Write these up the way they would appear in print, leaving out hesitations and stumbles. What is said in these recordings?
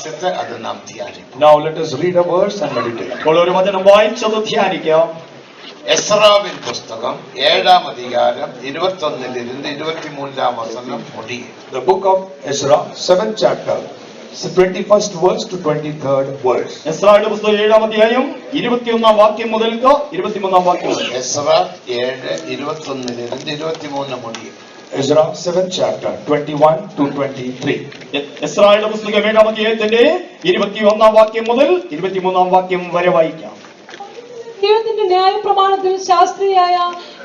വാസ്യത്തെ അത് നാം ധ്യാനിക്കും. Now let us read a verse and meditate. ഇപ്പോൾ ഒരു വചനം വായിച്ചത് ധ്യാനിക്കാം. എസ്രാവിൻ പുസ്തകം 7-ാം അധ്യായം 21-23 വചനം മുടിയെ. The book of Ezra, 7th chapter, 21st verse to 23rd verse. എസ്രായുടെ പുസ്തകം 7-ാം അധ്യായം 21-ാം വാക്യം മുതൽക്ക് 23-ാം വാക്യം വരെ. Ezra 7:21-23 മുടിയെ. Ezra, 7th chapter, 21 to 23. എസ്രായുടെ പുസ്തകം 7-ാം അധ്യായത്തിന്റെ 21-ാം വാക്യം മുതൽ 23-ാം വാക്യം വരെ വായിക്കാം. ദൈവത്തിന്റെ ന്യായപ്രമാണത്തിൽ ശാസ്ത്രിയായ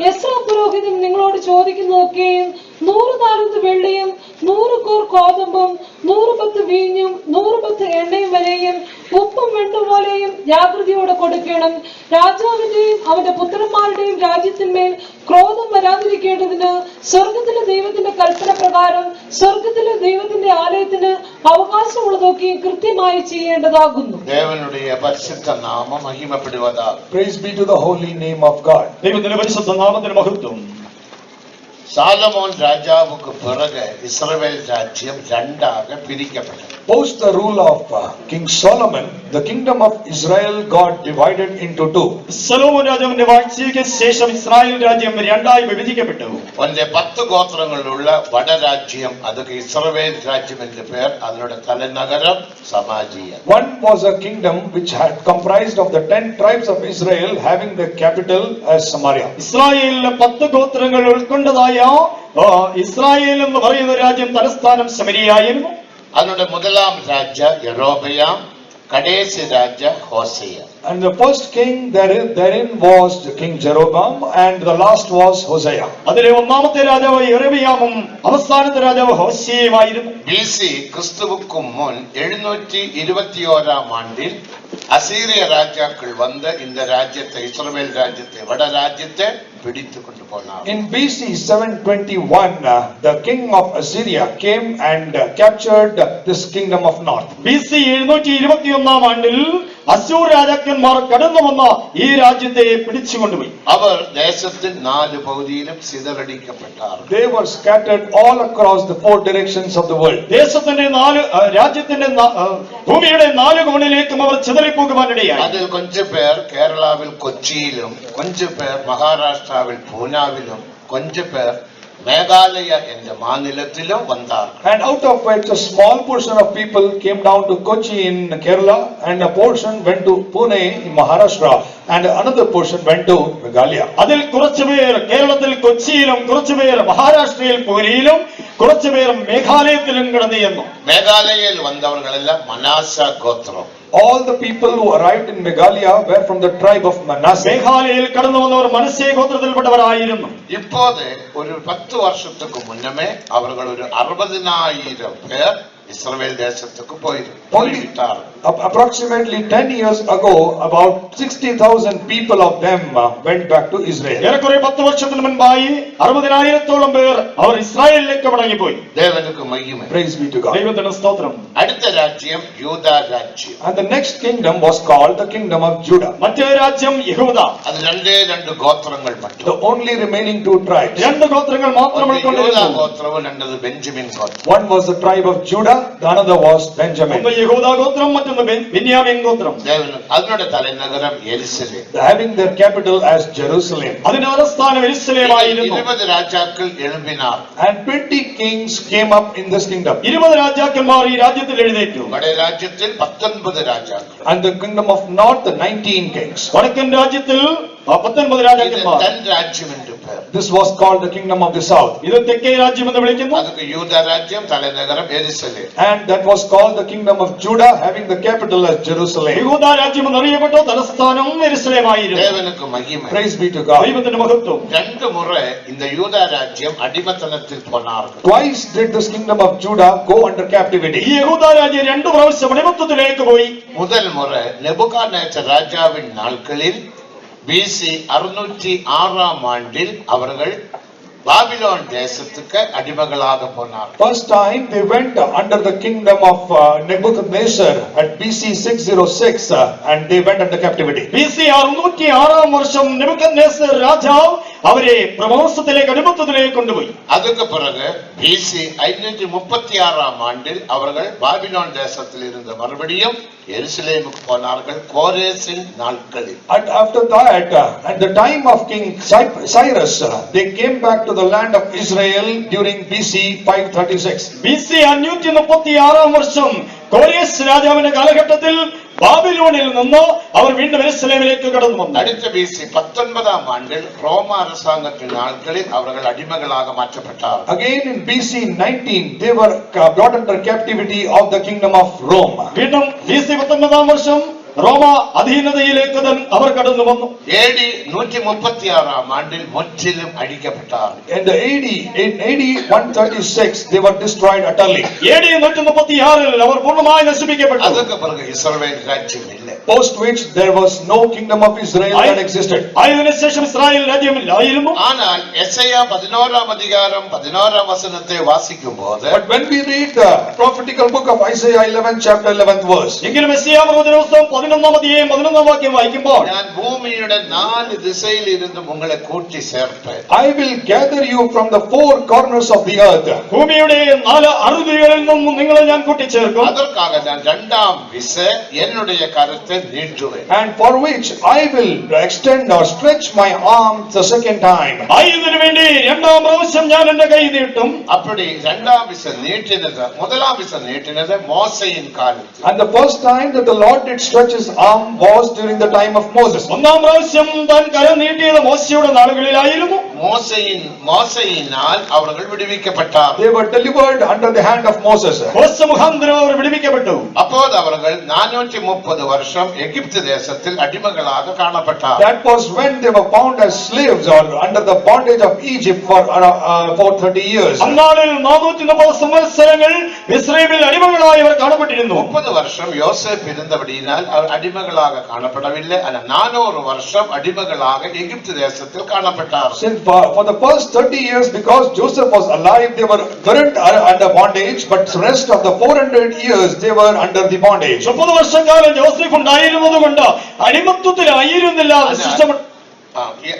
എസ്രാ പുരോഹിതൻ നിങ്ങളോട് ചോദിക്കുന്നതൊക്കെയും 100 താലന്ത് വെള്ളിയും 100 കോർ കോതമ്പും 100 ബത്ത് വീഞ്ഞും 100 ബത്ത് എണ്ണയും വരെയും ഉപ്പും വെണ്ണും പോലെയും ജാഗ്രതയോടെ കൊടുക്കണം. രാജാവിന്റെയും അവന്റെ പുത്രന്മാരുടെയും രാജ്യത്തിന്മേൽ ക്രോധം വരാതിരിക്കേണ്ടതിന് സ്വർഗത്തിലെ ദൈവത്തിന്റെ കൽപ്പന പ്രകാരം സ്വർഗത്തിലെ ദൈവത്തിന്റെ ആലയത്തിന് അവകാശമുള്ളതൊക്കെ കൃത്യമായി ചെയ്യേണ്ടതാകുന്നു. ദേവനുடைய പരിശുദ്ധ നാമം മഹിമപ്പെടുവதாக. Praise be to the holy name of God. ദൈവത്തിന്റെ പരിശുദ്ധ നാമത്തിന് മഹത്വം. സാലമോൻ രാജാവുക്ക് പിറകെ ഇസ്രായേൽ രാജ്യം രണ്ടാக പിരിക്കപ്പെട്ടു. Post the rule of King Solomon, the kingdom of Israel got divided into two. സലോമോൻ രാജാവിന്റെ വാഴ്ചയ്ക്ക് ശേഷം ഇസ്രായേൽ രാജ്യം രണ്ടായി വിഭജിക്കപ്പെട്ടു. 10 ഗോത്രങ്ങളുള്ള വടരാജ്യം അതൊക്കെ ഇസ്രായേൽ രാജ്യം എന്ന് പേർ. അതിന്റെ തലനഗരം Samariya. One was a kingdom which had comprised of the 10 tribes of Israel, having the capital as Samaria. ഇസ്രായേലിലെ 10 ഗോത്രങ്ങൾ ഉൾക്കൊണ്ടതായ ഇസ്രായേൽ എന്ന് പറയുന്ന രാജ്യം തലസ്ഥാനം ശമരിയായിരുന്നു. അതിന്റെ മുതലാം രാജ യെരോബയാം, കടേസി രാജ ഹോസേയ. And the first king therein was King Jeroboam, and the last was Hosea. അതിലെ ഒന്നാമത്തെ രാജാവ് യെരൊബെയാമും അവസാനത്തെ രാജാവ് ഹോശേയുമായിരുന്നു. BC ക്രിസ്തുവുക്ക് മുൻ 721-ാം ആണ്ടിൽ അസീറിയ രാജാക്കൾ വന്ന് இந்த രാജ്യത്തെ ഇസ്രായേൽ രാജ്യത്തെ വടരാജ്യത്തെ പിടിച്ചു കൊണ്ടുപോനാർ. In BC 721, the king of Assyria came and captured this kingdom of north. BC 721-ാം ആണ്ടിൽ അശൂർ രാജാക്കന്മാർ കടന്നു വന്ന ഈ രാജ്യത്തെ പിടിച്ചുകൊണ്ടുപോയി. അവർ ദേശത്തിൽ 4 പകുതിയിലും ചിതറടിക്കപ്പെട്ടാർ. They were scattered all across the 4 directions of the world. ദേശത്തിന്റെ രാജ്യത്തിന്റെ ഭൂമിയുടെ 4 കോണിലേക്കും അവർ ചിതറിപ്പോകുവാനിടയായി. അതിൽ கொஞ்சம் പേർ കേരളാവിൽ കൊച്ചിയിലും, கொஞ்சம் പേർ മഹാരാഷ്ട്രാവിൽ പൂനാവിലും, கொஞ்சம் പേർ മേഘാലയ എന്ന മാநிலത്തിലും വന്നാർ. And out of which a small portion of people came down to Kochi in Kerala, and a portion went to Pune in Maharashtra, and another portion went to Meghalaya. അതിൽ കുറച്ചുപേർ കേരളത്തിൽ കൊച്ചിയിലും, കുറച്ചുപേർ മഹാരാഷ്ട്രയിൽ പൂനെയിലും, കുറച്ചുപേർ മേഘാലയത്തിലും കടന്നു ചെന്നു. മേഘാലയയിൽ വന്നവർകളെല്ലാം മനാസ ഗോത്രം. All the people who arrived in Meghalaya were from the tribe of Manasseh. മേഘാലയയിൽ കടന്നു വന്നവർ മനശ്ശെ ഗോത്രത്തിൽപ്പെട്ടവരായിരുന്നു. ഇപ്പോഴേ ഒരു 10 വർഷத்துக்கு മുന്നമേ അവർ ഒരു 60,000 പേർ ഇസ്രായേൽ ദേശത്തേക്ക് പോയിരുന്നു. Approximately 10 years ago, about 60,000 people of them went back to Israel. ഏറെക്കുറെ 10 വർഷത്തിന് മുൻപായി 60,000-ഓളം പേർ അവർ ഇസ്രായേലിലേക്ക് മടങ്ങിപ്പോയി. ദേവനുക്ക് മഹിമ. Praise be to God. ദൈവത്തിന് സ്തോത്രം. അടുത്ത രാജ്യം യൂദ രാജ്യം. And the next kingdom was called the kingdom of Judah. മറ്റേ രാജ്യം യഹൂദ. അത് രണ്ട് ഗോത്രങ്ങൾ മറ്റു. The only remaining 2 tribes. 2 ഗോത്രങ്ങൾ മാത്രം ഉൾക്കൊണ്ടിരുന്നു. യൂദ ഗോത്രവും രണ്ടത് ബെഞ്ചമിൻ ഗോത്രം. One was the tribe of Judah, the another was Benjamin. ഒന്ന് യഹൂദ ഗോത്രം, മറ്റൊന്ന് ബെന്യാമീൻ ഗോത്രം. അതിന്റെ തലനഗരം യെരുശലേം. Having their capital as Jerusalem. അതിന്റെ തലസ്ഥാനം യെരുശലേമായിരുന്നു. 20 രാജാക്കൾ എഴുമ്പിനാർ. And 20 kings came up in this kingdom. 20 രാജാക്കന്മാർ ഈ രാജ്യത്തിൽ എഴുന്നേറ്റു. വടേ രാജ്യത്തിൽ 19 രാജാക്കൾ. And the kingdom of north, 19 kings. വടക്കൻ രാജ്യത്തിൽ 19 രാജാക്കന്മാർ. രാജ്യം എന്ന് പേർ. This was called the kingdom of the south. ഇത് തെക്കേ രാജ്യം എന്ന് വിളിക്കുന്നു. അതൊക്കെ യൂദ രാജ്യം, തലനഗരം യെരുശലേം. And that was called the kingdom of Judah, having the capital as Jerusalem. യഹൂദ രാജ്യം എന്നറിയപ്പെട്ട തലസ്ഥാനം യെരുശലേമായിരുന്നു. ദേവനുക്ക് മഹിമ. Praise be to God. ദൈവത്തിന്റെ മഹത്വം. 2 മുறை இந்த യൂദ രാജ്യം അടിമത്തനത്തിൽ പോനാர்கள். Twice did this kingdom of Judah go under captivity. ഈ യഹൂദ രാജ്യം 2 പ്രാവശ്യം അടിമത്തത്തിലേക്ക് പോയി. முதல் முறை நெபுகாத்நேச்சர் ராஜாவின் நாட்களில் BC 606-ஆம் ஆண்டில் அவர்கள் பாபிலோன் தேசத்துக்கு அடிமைகளாக போனார். First time they went under the kingdom of Nebuchadnezzar at BC 606 and they went under captivity. BC 606-ആം വർഷം നെബൂഖദ്നേസർ രാജാവ് അവരെ പ്രവാസത്തിലേക്ക് അടിമത്തത്തിലേക്ക് കൊണ്ടുപോയി. அதுக்கு பிறகு பிசி 536 ஆண்டில் அவர்கள் பாபிலோன் தேசத்தில் இருந்து மறுபடியும் எருசலேமுக்கு போனார்கள் கோரேசின் நாட்களில். And after that, at the time of King Cyrus, they came back to the land of Israel during BC 536. BC 536 വർഷം കോരേസ് രാജാവിന്റെ കാലഘട്ടത്തിൽ ബാബിലോണിൽ നിന്ന് അവർ വീണ്ടും യെരൂശലേമിലേക്ക് കടന്നു വന്നു. அடுத்த பிசி 19 ஆண்டில் ரோம அரசாங்கத்தின் நாட்களில் அவர்கள் அடிமைகளாக மாற்றப்பட்டார்கள். Again in BC 19, they were brought under captivity of the kingdom of Rome. വീണ്ടും BC 19 വർഷം റോമ അധീനതയിലേക്ക് അവർ കടന്നു വന്നു. AD 136 ആണ്ടിൽ മുற்றிலும் അഴിക്കപ്പെട്ടാர்கள். In AD 136, they were destroyed utterly. AD 136 അവർ പൂർണ്ണമായി നശിപ്പിക്കപ്പെട്ടു. அதுக்கு பிறகு இஸ்ரவேல் ராஜ்யம் இல்லை. Post which there was no kingdom of Israel that existed. അതിനുശേഷം ഇസ്രായേൽ രാജ്യമില്ലായിരുന്നു. ஆனால் எசையா 11 அதிகாரம் 11 வசனத்தை வாசிக்கும்போது But when we read the prophetical book of Isaiah 11 chapter 11th verse, എങ്കിലും യെശയ്യാ പ്രവചന പുസ്തകം 11 അധ്യായം 11 വാക്യം വായിക്കുമ്പോൾ நான் பூமிയുടെ 4 திசையில் இருந்து உங்களை கூட்டி சேர்ப்பேன். I will gather you from the four corners of the earth. ഭൂമിയുടെ 4 അറുതികളിൽ നിന്നും നിങ്ങളെ ഞാൻ കൂട്ടിച്ചേർക്കും. அதற்காக நான் இரண்டாம் விசை என்னுடைய கரத்தை நீட்டுவேன். And for which I will extend or stretch my arm the second time. ഇതിനു വേണ്ടി രണ്ടാം പ്രാവശ്യം ഞാൻ എന്റെ കൈ നീട്ടും. அப்படி இரண்டாம் விசை நீட்டினது முதலாம் விசை நீட்டினது மோசேயின் காலத்தில். And the first time that the Lord did stretch his arm was during the time of Moses. ഒന്നാം പ്രാവശ്യം താൻ കരം നീട്ടിയത് മോശയുടെ നാളുകളിലായിരുന്നു. மோசேயினால் அவர்கள் விடுவிக்கப்பட்டார். They were delivered under the hand of Moses. മോശ മുഖാന്തരം അവർ വിടുവിക്കപ്പെട്ടു. அப்போது அவர்கள் 430 வருஷம் எகிப்து தேசத்தில் அடிமைகளாக காணப்பட்டார். That was when they were found as slaves or under the bondage of Egypt for 30 years. അന്നാളിൽ 430 സംവത്സരങ്ങൾ ഇസ്രായേലിൽ അടിമകളായി അവർ കാണപ്പെട്ടിരുന്നു. 30 வருஷம் யோசேப் இருந்தபடியினால் அவர் அடிமைகளாக காணப்படவில்லை. ஆனால் 400 வருஷம் அடிமைகளாக எகிப்து தேசத்தில் காணப்பட்டார். Since for the first 30 years, because Joseph was alive, they were weren't under bondage, but the rest of the 400 years they were under the bondage. 30 വർഷക്കാലം ജോസഫ് ഉണ്ടായിരുന്നത് കൊണ്ട് അടിമത്തത്തിലായിരുന്നില്ല.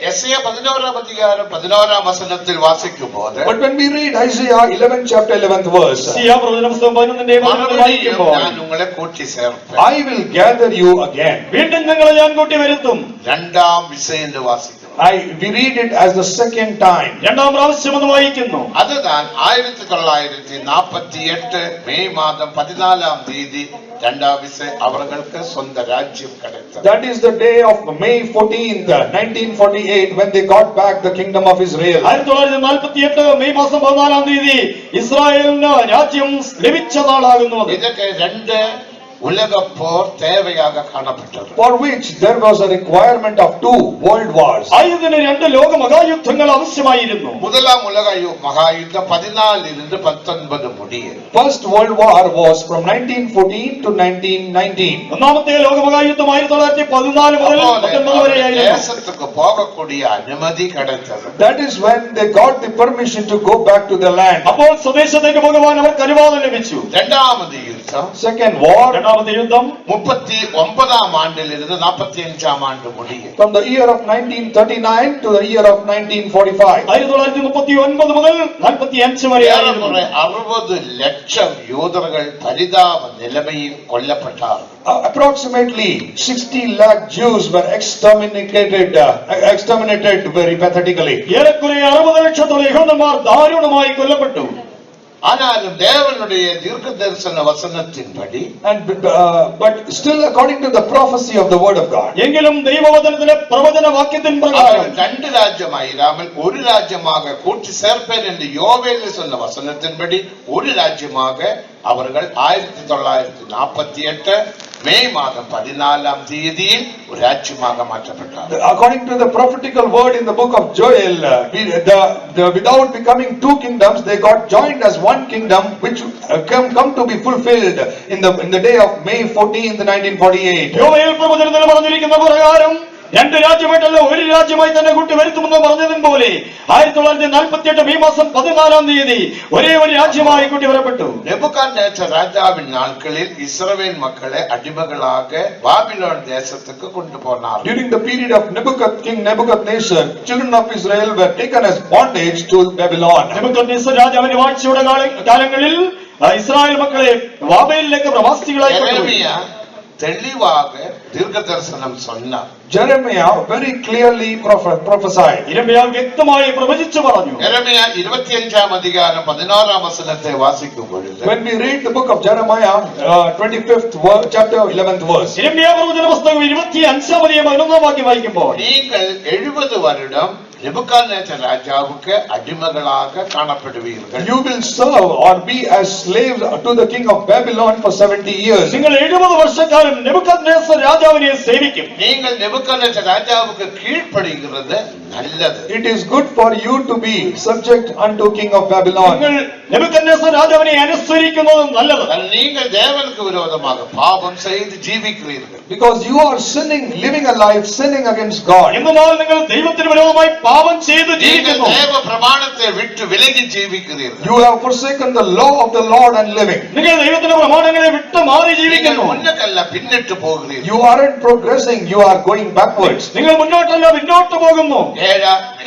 எசையா 11 அதிகாரம் 11 வசனத்தில் வாசிக்கும்போது But when we read Isaiah 11 chapter 11th verse, യെശയ്യാ പ്രവചന പുസ്തകം 11 വായിക്കുമ്പോൾ நான் உங்களை கூட்டி சேர்ப்பேன். I will gather you again. വീണ്ടും നിങ്ങളെ ഞാൻ കൂട്ടി വരുത്തും. இரண்டாம் விசை என்று வாசிக்கிறோம். We read it as the second time. രണ്ടാം പ്രാവശ്യം എന്ന് വായിക്കുന്നു. அதுதான் 1948 மே மாதம் 14ஆம் தேதி இரண்டாம் விசை அவர்களுக்கு சொந்த ராஜ்யம் கிடைத்தது. That is the day of May 14th, 1948, when they got back the kingdom of Israel. 1948 May മാസം 14ആം തീയതി ഇസ്രായേലിന് രാജ്യം ലഭിച്ച നാളാകുന്നു. இதற்கு 2 உலக போர் தேவையாக காணப்பட்டது. For which there was a requirement of 2 world wars. ഇതിന് 2 ലോക മഹായുദ്ധങ്ങൾ ആവശ്യമായിരുന്നു. முதலாம் உலக மகாயுத்தம் 14 இருந்து 19 முடிய. First world war was from 1914 to 1919. ഒന്നാമത്തെ ലോക മഹായുദ്ധം 1914 മുതൽ 19 വരെയായിരുന്നു. தேசத்துக்கு போகக்கூடிய அனுமதி கிடைத்தது. That is when they got the permission to go back to the land. അപ്പോൾ സ്വദേശത്തേക്ക് പോകുവാൻ അവർക്ക് അനുവാദം ലഭിച്ചു. இரண்டாவது யுத்தம் Second war, രണ്ടാമത്തെ യുദ്ധം 39ஆம் ஆண்டிலிருந்து 45ஆம் ஆண்டு முடிய. from the year of 1939 to the year of 1945. 1939 മുതൽ 45 വരെയായിരുന്നു. 60 ലക്ഷം യൂതர்கள் പരിതാപ നിലമയിൽ കൊല്ലപ്പെട്ടാർ. Approximately 60 lakh Jews were exterminated very pathetically. ഏറെക്കുറെ 60 ലക്ഷത്തോളം യഹൂദന്മാർ ദാരുണമായി കൊല്ലപ്പെട്ടു. ஆனாலும் தேவனுடைய தீர்க்க தரிசன வசனத்தின்படி but still according to the prophecy of the word of God, എങ്കിലും ദൈവവചനത്തിലെ പ്രവചന വാക്യത്തിൻ പ്രകാരം 2 ராஜ்யமாயிராமல் ஒரு ராஜ்யமாக கூட்டி சேர்ப்பேன் என்று யோவேல் சொன்ன வசனத்தின்படி ஒரு ராஜ்யமாக அவர்கள் 1948 மே மாதம் 14ஆம் தேதியில் ஒரு ராஜ்யமாக மாற்றப்பட்டார். According to the prophetical word in the book of Joel, without becoming 2 kingdoms, they got joined as one kingdom, which come to be fulfilled in the day of May 14th, 1948. യോവേൽ പ്രവചനത്തിൽ പറഞ്ഞിരിക്കുന്ന പ്രകാരം രണ്ട് രാജ്യമായിട്ടല്ല ഒരു രാജ്യമായി തന്നെ കൂട്ടി വരുത്തുമെന്ന് പറഞ്ഞതും പോലെ 1948 മെയ് മാസം 14-ാം തീയതി ഒരേ ഒരു രാജ്യമായി കൂട്ടി വരപ്പെട്ടു. നെബുക്കദ്നേസർ രാജാവിன் நாட்களில் இஸ்ரவேல் மக்களை அடிமைகளாக பாபிலோன் தேசத்துக்கு கொண்டு போனார். During the period of King Nebuchadnezzar, children of Israel were taken as bondage to Babylon. Nebuchadnezzar രാജാവിന്റെ വാഴ്ചയുടെ കാലങ്ങളിൽ ഇസ്രായേൽ മക്കളെ ബാബേലിലേക്ക് പ്രവാസികളായി യെരമിയാ தெளிவாக தீர்க்கதரிசனம் சொன்னார். Jeremiah very clearly prophesied. യിരെമ്യാവ് വ്യക്തമായി പ്രവചിച്ചു പറഞ്ഞു. യെരമിയാ 25-ാം അധ്യായം 16-ാം വചനത്തെ വാസിക്കും പൊഴുത്, When we read the book of Jeremiah, 25th chapter, 11th verse. യിരെമ്യാവ് പ്രവചന പുസ്തകം 25-ാം അധ്യായം 11-ാം വാക്യം വായിക്കുമ്പോൾ, நீங்கள் 70 வருடம் நெபுகாத்நேசர் ராஜாவுக்கு அடிமைகளாக காணப்படுவீர்கள். You will serve or be as slaves to the king of Babylon for 70 years. നിങ്ങൾ 70 വർഷക്കാലം നെബൂഖദ്നേസർ രാജാവിനെ സേവിക്കും. நீங்கள் நெபுகாத்நேசர் ராஜாவுக்கு கீழ்ப்படிகிறது நல்லது. It is good for you to be subject unto king of Babylon. നിങ്ങൾ നെബൂഖദ്നേസർ രാജാവിനെ അനുസരിക്കുന്നത് നല്ലത്. நீங்கள் தேவனுக்கு விரோதமாக பாவம் செய்து ஜீவிக்கிறீர்கள். Because you are sinning, living a life sinning against God. എന്നാൽ നിങ്ങൾ ദൈവത്തിന് വിരോധമായി പാപം ചെയ്തു நீங்கள் ജീവിക്കുന്നു. தேவ பிரமாணத்தை விட்டு விலகி ஜீவிக்கிறீர்கள். You have forsaken the law of the Lord and living. നിങ്ങൾ ദൈവത്തിന്റെ പ്രമാണങ്ങളെ വിട്ട് മാറി நீங்கள் ജീവിക്കുന്നു. முன்னக்கல்ல பின்னிட்டு போகிறீர்கள். You aren't progressing, you are going backwards. നിങ്ങൾ മുന്നോട്ടല്ല പിന്നോട്ട് പോകുന്നു.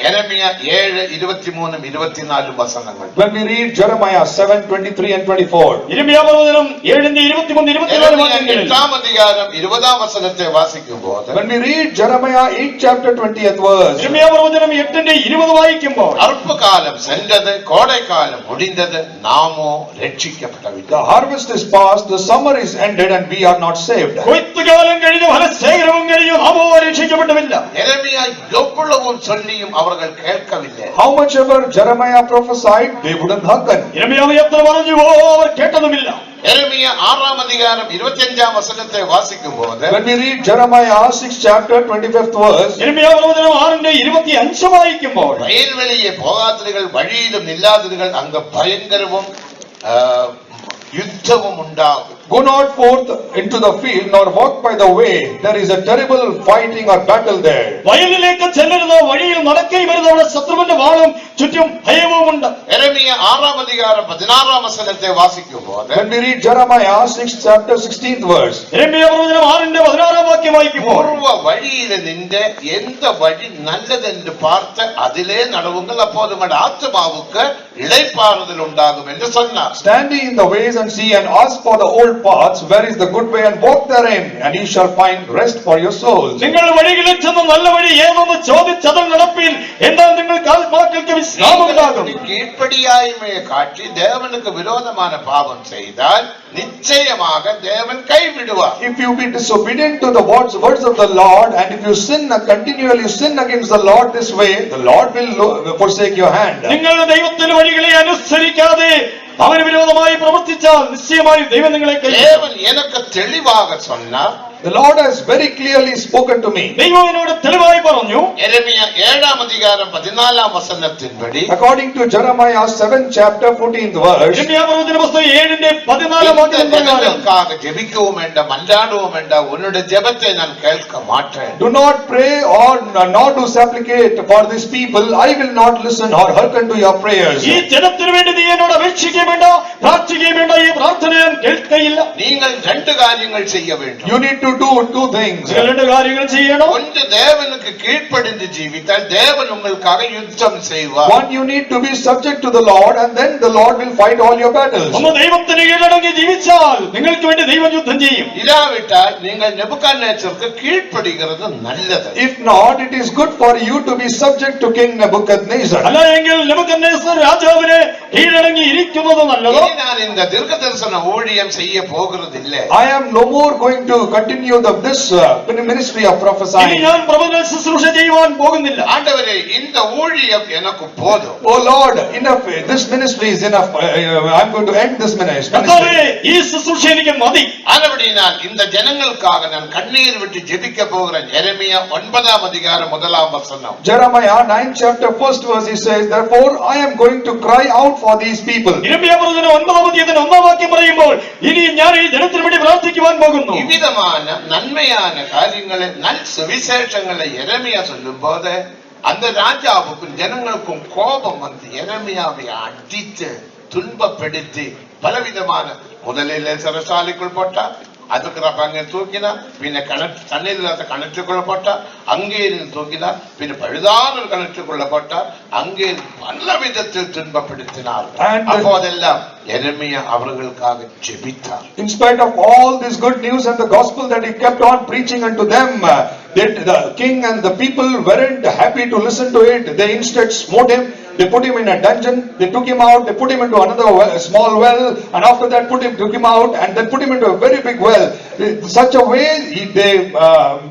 യെരമിയാ 7:23-24 വചനങ്ങൾ. When we read Jeremiah 7:23 and 24. യിരെമ്യാവ് പ്രവചനം 7:23-24 യെരമിയാ വാക്യങ്ങളിൽ 8-ാം അധ്യായം 20-ാം വചനത്തെ വാസിക്കുമ്പോൾ, When we read Jeremiah 8 chapter 20th verse. യിരെമ്യാവ് പ്രവചനം 8:20 വായിക്കുമ്പോൾ, அறுப்பு காலம் சென்றது, கோடை காலம் முடிந்தது, நாமோ ரட்சிக்கப்படவில்லை. The harvest is past, the summer is ended, and we are not saved. കൊയ്ത്തുകാലം കഴിഞ്ഞു, ഫലശേഖരവും കഴിഞ്ഞു, നാമോ രക്ഷിക്കപ്പെട്ടുമില്ല. യെരമിയാ எவ்வளவும் சொல்லியும் அவர்கள் கேட்கவில்லை. How much ever Jeremiah prophesied, they wouldn't hearken. യിരെമ്യാവ് എത്ര പറഞ്ഞുവോ അവർ കേട്ടതുമില്ല. യെരമിയാ 6-ാം അധ്യായം 25-ാം വചനത്തെ വാസിക്കുമ്പോൾ, When we read Jeremiah 6 chapter 25th verse. യിരെമ്യാവ് പ്രവചനം 6:25 വായിക്കുമ്പോൾ, വയൽവെളിയെ പോകാത്തവர்கள் വഴിയിലും ഇല്ലാത്തവர்கள் അങ്ങ് ഭയങ്കരവും യുദ്ധവും ഉണ്ടാകും. Go not forth into the field, nor walk by the way. There is a terrible fighting or battle there. വയലിലേക്ക് ചെല്ലരുത്, വഴിയിൽ നടക്കുകയും വരുന്നത്, അവിടെ ശത്രുവിന്റെ വാളും ചുറ്റും ഭയവും ഉണ്ട്. യെരമിയാ 6-ാം അധ്യായം 16-ാം വചനത്തെ വാസിക്കുമ്പോൾ, When we read Jeremiah 6 chapter 16th verse. യിരെമ്യാവ് പ്രവചനം 6:16 വാക്യം വായിക്കുമ്പോൾ, പൂർവ വഴിയില് നിന്റെ എന്ത് വഴി നല്ലതെന്ന് പാർത്ത് അതിലേ നടവുങ്ങൾ, അപ്പോൾ നമ്മുടെ ആത്മാവുക്ക് ഇളൈപ്പാറുതൽ ഉണ്ടാകും എന്ന് சொன்னார். Stand ye in the ways and see, and ask for the old paths, where is the good way, and walk therein, and ye shall find rest for your souls. നിങ്ങൾ വഴികളിൽ ചെന്ന് നല്ല വഴി ഏതെന്ന് ചോദിച്ചതിൽ നടപ്പിൽ, എന്നാൽ നിങ്ങൾക്ക് ആത്മാക്കൾക്ക് വിശ്രാമം ഉണ്ടാകും. கீழ்ப்படியாய்மையை காட்டி தேவனுக்கு விரோதமான பாவம் செய்தால் நிச்சயமாக தேவன் கைவிடுவார். If you be disobedient to the words of the Lord, and if you sin continually sin against the Lord this way, the Lord will forsake your hand. നിങ്ങൾ ദൈവത്തിന്റെ വഴികളെ അനുസരിക്കാതെ അവന് വിരോധമായി പ്രവർത്തിച്ചാൽ നിശ്ചയമായി ദൈവം നിങ്ങളെ കൈവിടും. தேவன் எனக்கு தெளிவாக சொன்னார். The Lord has very clearly spoken to me. ദൈവം എന്നോട് തെളിവായി പറഞ്ഞു. യെരമിയാ 7-ാം അധ്യായം 14-ാം വചനത്തിൻപടി, According to Jeremiah 7 chapter 14th verse. യിരെമ്യാവ് പ്രവചന പുസ്തകം 7:14 വാക്യം പ്രകാരം, ஜனங்களுக்காக ஜெபிக்கவும் வேண்டாம், மன்றாடவும் வேண்டாம், உன்னுடைய ஜெபத்தை நான் கேட்க மாட்டேன். Do not pray or nor do supplicate for this people. I will not listen or hearken to your prayers. ഈ ജനത്തിനു വേണ്ടി നീ എന്നോട് അപേക്ഷിക്കുകയും വേണ്ട, പ്രാർത്ഥിക്കുകയും വേണ്ട, ഈ പ്രാർത്ഥന ഞാൻ കേൾക്കയില്ല. நீங்கள் 2 காரியங்கள் செய்ய வேண்டும். You need to do two things. നിങ്ങൾ 2 കാര്യങ്ങൾ ചെയ്യണം. ஒன்று, தேவனுக்கு கீழ்ப்படிந்து ஜீவித்தால் தேவன் உங்களுக்காக யுத்தம் செய்வார். One, you need to be subject to the Lord, and then the Lord will fight all your battles. ഒന്ന് ദൈവത്തിന് കീഴടങ്ങി ജീവിച്ചാൽ നിങ്ങൾക്ക് വേണ്ടി ദൈവം യുദ്ധം ചെയ്യും. இல்லாவிட்டால் நீங்கள் நெபுகாத்நேசருக்கு கீழ்ப்படிகிறது நல்லது. If not, it is good for you to be subject to King Nebuchadnezzar. അല്ല എങ്കിൽ നെബൂഖദ്നേസർ രാജാവിനെ കീഴടങ്ങി ഇരിക്കുന്നത് നല്ലതോ? இனி நான் இந்த தீர்க்கதரிசன ஊழியம் செய்ய போகிறதில்லை. I am no more going to continue this ministry of ഇനി prophesying. ഞാൻ പ്രവചന ശുശ്രൂഷ ചെയ്യുവാൻ പോകുന്നില്ല. ஆண்டவரே, இந்த ஊழியம் எனக்கு போதும். Oh Lord, enough. This ministry is enough. I'm going to end this ministry. കർത്താവേ, ഈ ശുശ്രൂഷ എനിക്ക് മതി. ஆனபடியால் இந்த ஜனங்களுக்காக நான் கண்ணீர் விட்டு ஜெபிக்க போகிறேன். യെരമിയാ 9-ാം അധ്യായം 1-ാം വചനം. Jeremiah 9 chapter 1st verse, he says, therefore I am going to cry out for these people. യിരെമ്യാവ് പ്രവചനം 9-ാം അധ്യായത്തിന്റെ 1-ാം വാക്യം പറയുമ്പോൾ, ഇനി ഞാൻ ഈ ജനത്തിനു വേണ്ടി പ്രാർത്ഥിക്കുവാൻ പോകുന്നു. இவ்விதமான நன்மையான காரியங்களை நல் சுவிசேஷங்களை எரேமியா சொல்லும்போது அந்த ராஜாவுக்கும் ஜனங்களுக்கும் கோபம் வந்து எரேமியாவை அடித்து துன்பப்படுத்தி பலவிதமான முதலில் சிறைசாலைக்குள் போட்டார், அதுக்கு அங்கே தூக்கினார், பின்ன தண்ணீர் இல்லாத கிணற்றுக்குள்ள போட்டார், அங்கே இருந்து தூக்கினார், பின்ன பழுதான ஒரு கிணற்றுக்குள்ள போட்டார், அங்கே பல விதத்தில் துன்பப்படுத்தினார். அப்போதெல்லாம் எரேமியா அவர்களுக்காக ஜெபித்தார். In spite of all this good news and the gospel that he kept on preaching unto them, the king and the people weren't happy to listen to it. They instead smote him. They put him in a dungeon. They took him out. They put him into another small well, and after that took him out, and then put him into a very big well. Such a way they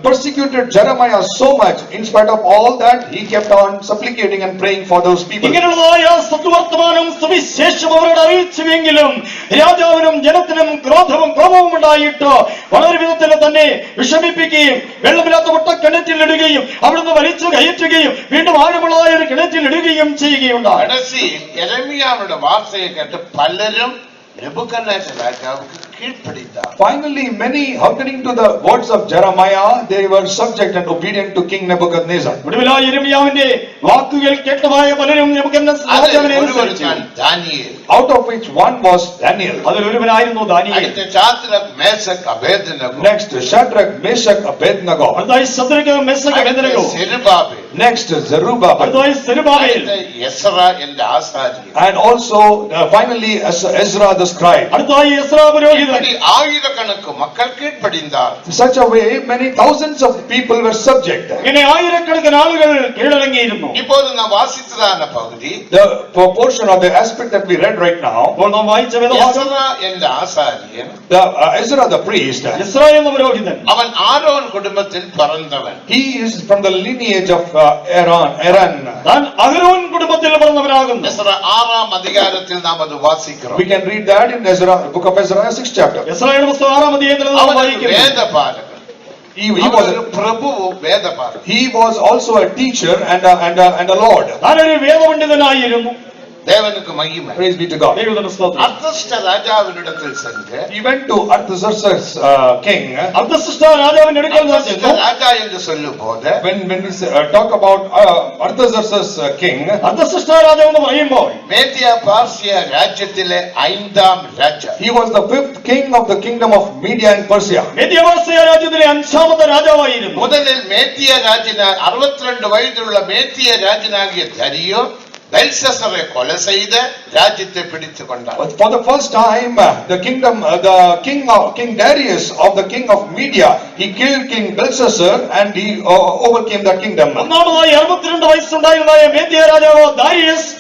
persecuted Jeremiah so much. In spite of all that, he kept on supplicating and praying for those people. ഇങ്ങനെയുള്ളതായ സത്വർത്തമാനം സുവിശേഷം അവരോട് അറിയിച്ചുവെങ്കിലും രാജാവിനും ജനത്തിനും ക്രോധവും കോപവും ഉണ്ടായിട്ട് വളരെ വിധത്തിൽ തന്നെ വിഷമിപ്പിക്കുകയും വെള്ളമില്ലാത്ത പൊട്ട കിണറ്റിലിടുകയും അവിടുന്ന് വലിച്ചു കയറ്റുകയും വീണ്ടും ആഴമുള്ളതായ ഒരു കിണറ്റിലിടുകയും ചെയ്യുകയുണ്ടായി. கடைசியில் எரேமியாவுடைய வார்த்தையை கேட்டு பலரும் நெபுகத்நேசர் ராஜாவுக்கு கீழ்ப்படிந்தார். Finally, many, according to the words of Jeremiah, they were subject and obedient to King Nebuchadnezzar. ഒടുവിലായി യെരേമിയാവിന്റെ വാക്കുകൾ കേട്ടതായ പലരും നെബൂഖദ്നേസർ രാജാവിനെ അനുസരിച്ചു. Daniel, out of which one was Daniel. അതിൽ ഒരുവനായിരുന്നു ദാനിയേൽ. അടുത്ത Shadrach, Meshach, Abednego. Next, Shadrach, Meshach, Abednego. അടുത്തതായി Shadrach, Meshach, Abednego. Zerubbabel. Next, Zerubbabel. അടുത്തതായി സെരുബ്ബാബേൽ. എസ്രാ എന്ന ആസാര്യൻ. And also, finally, Ezra the scribe. അടുത്തതായി എസ്രാ പുരോഹിതൻ. இப்படி ஆயிரக்கணக்கு மக்கள் கீழ்ப்படிந்தார். In such a way, many thousands of people were subject. ഇങ്ങനെ ആയിരക്കണക്കിന് ആളുകൾ കീഴടങ്ങിയിരുന്നു. இப்போது நாம் வாசித்ததான பகுதி, The portion of the aspect that we read right now, അപ്പോൾ നാം വായിച്ച വേദഭാഗം, எஸ்ரா என்ற ஆசாரியன், Ezra the priest, എസ്രാ എന്ന പുരോഹിതൻ, அவன் ஆரோன் குடும்பத்தில் பிறந்தவன். he is from the lineage of Aaron. താൻ അഹരോൻ കുടുംബത്തിൽ പിറന്നവനാകുന്നു. எஸ்ரா 6ஆம் அதிகாரத்தில் நாம் அது வாசிக்கிறோம். We can read that in Ezra, book of Ezra, 6th chapter. എസ്രായുടെ പുസ്തകം 6-ാം അധ്യായത്തിൽ നാം அவன் വായിക്കുന്നു. வேதபாரகன். He was ஒரு பிரபுவும் வேதபாரகன். he was also a teacher and a lord. താനൊരു വേദപണ്ഡിതനായിരുന്നു. தேவனுக்கு மகிமை. Praise be to God. ദൈവത്തിന് സ്തോത്രം. அர்த்தஷ்ட ராஜாவினிடத்தில் சென்று, He went to Artaxerxes king. അർത്ഥസൃഷ്ട രാജാവിന്റെ അടുക്കൽ ഞാൻ அர்த்தஷ்ட ചെന്നു. ராஜா என்று சொல்லும்போது When we talk about Artaxerxes king, അർത്ഥസൃഷ്ട രാജാവ് എന്ന് പറയുമ്പോൾ மேத்திய பார்சிய ராஜ்யத்திலே 5ஆம் ராஜா. he was the 5th king of the kingdom of Media and Persia. മേദ്യവാസിയ രാജ്യത്തിലെ 5-ാമത്തെ രാജാവായിരുന്നു. முதலில் மேத்திய ராஜனா 62 வயதுள்ள மேத்திய ராஜனாகிய தரியோ பெல்ஷஸ்ஸரை கொலை செய்த ராஜ்யத்தை பிடித்துக் கொண்டார். But for the first time, the king Darius of the king of Media, he killed King Belshazzar and he overcame that kingdom. ഒന്നാമതായി 62 വയസ്സുണ്ടായിരുന്ന മേദ്യ രാജാവ് ദാരിയസ്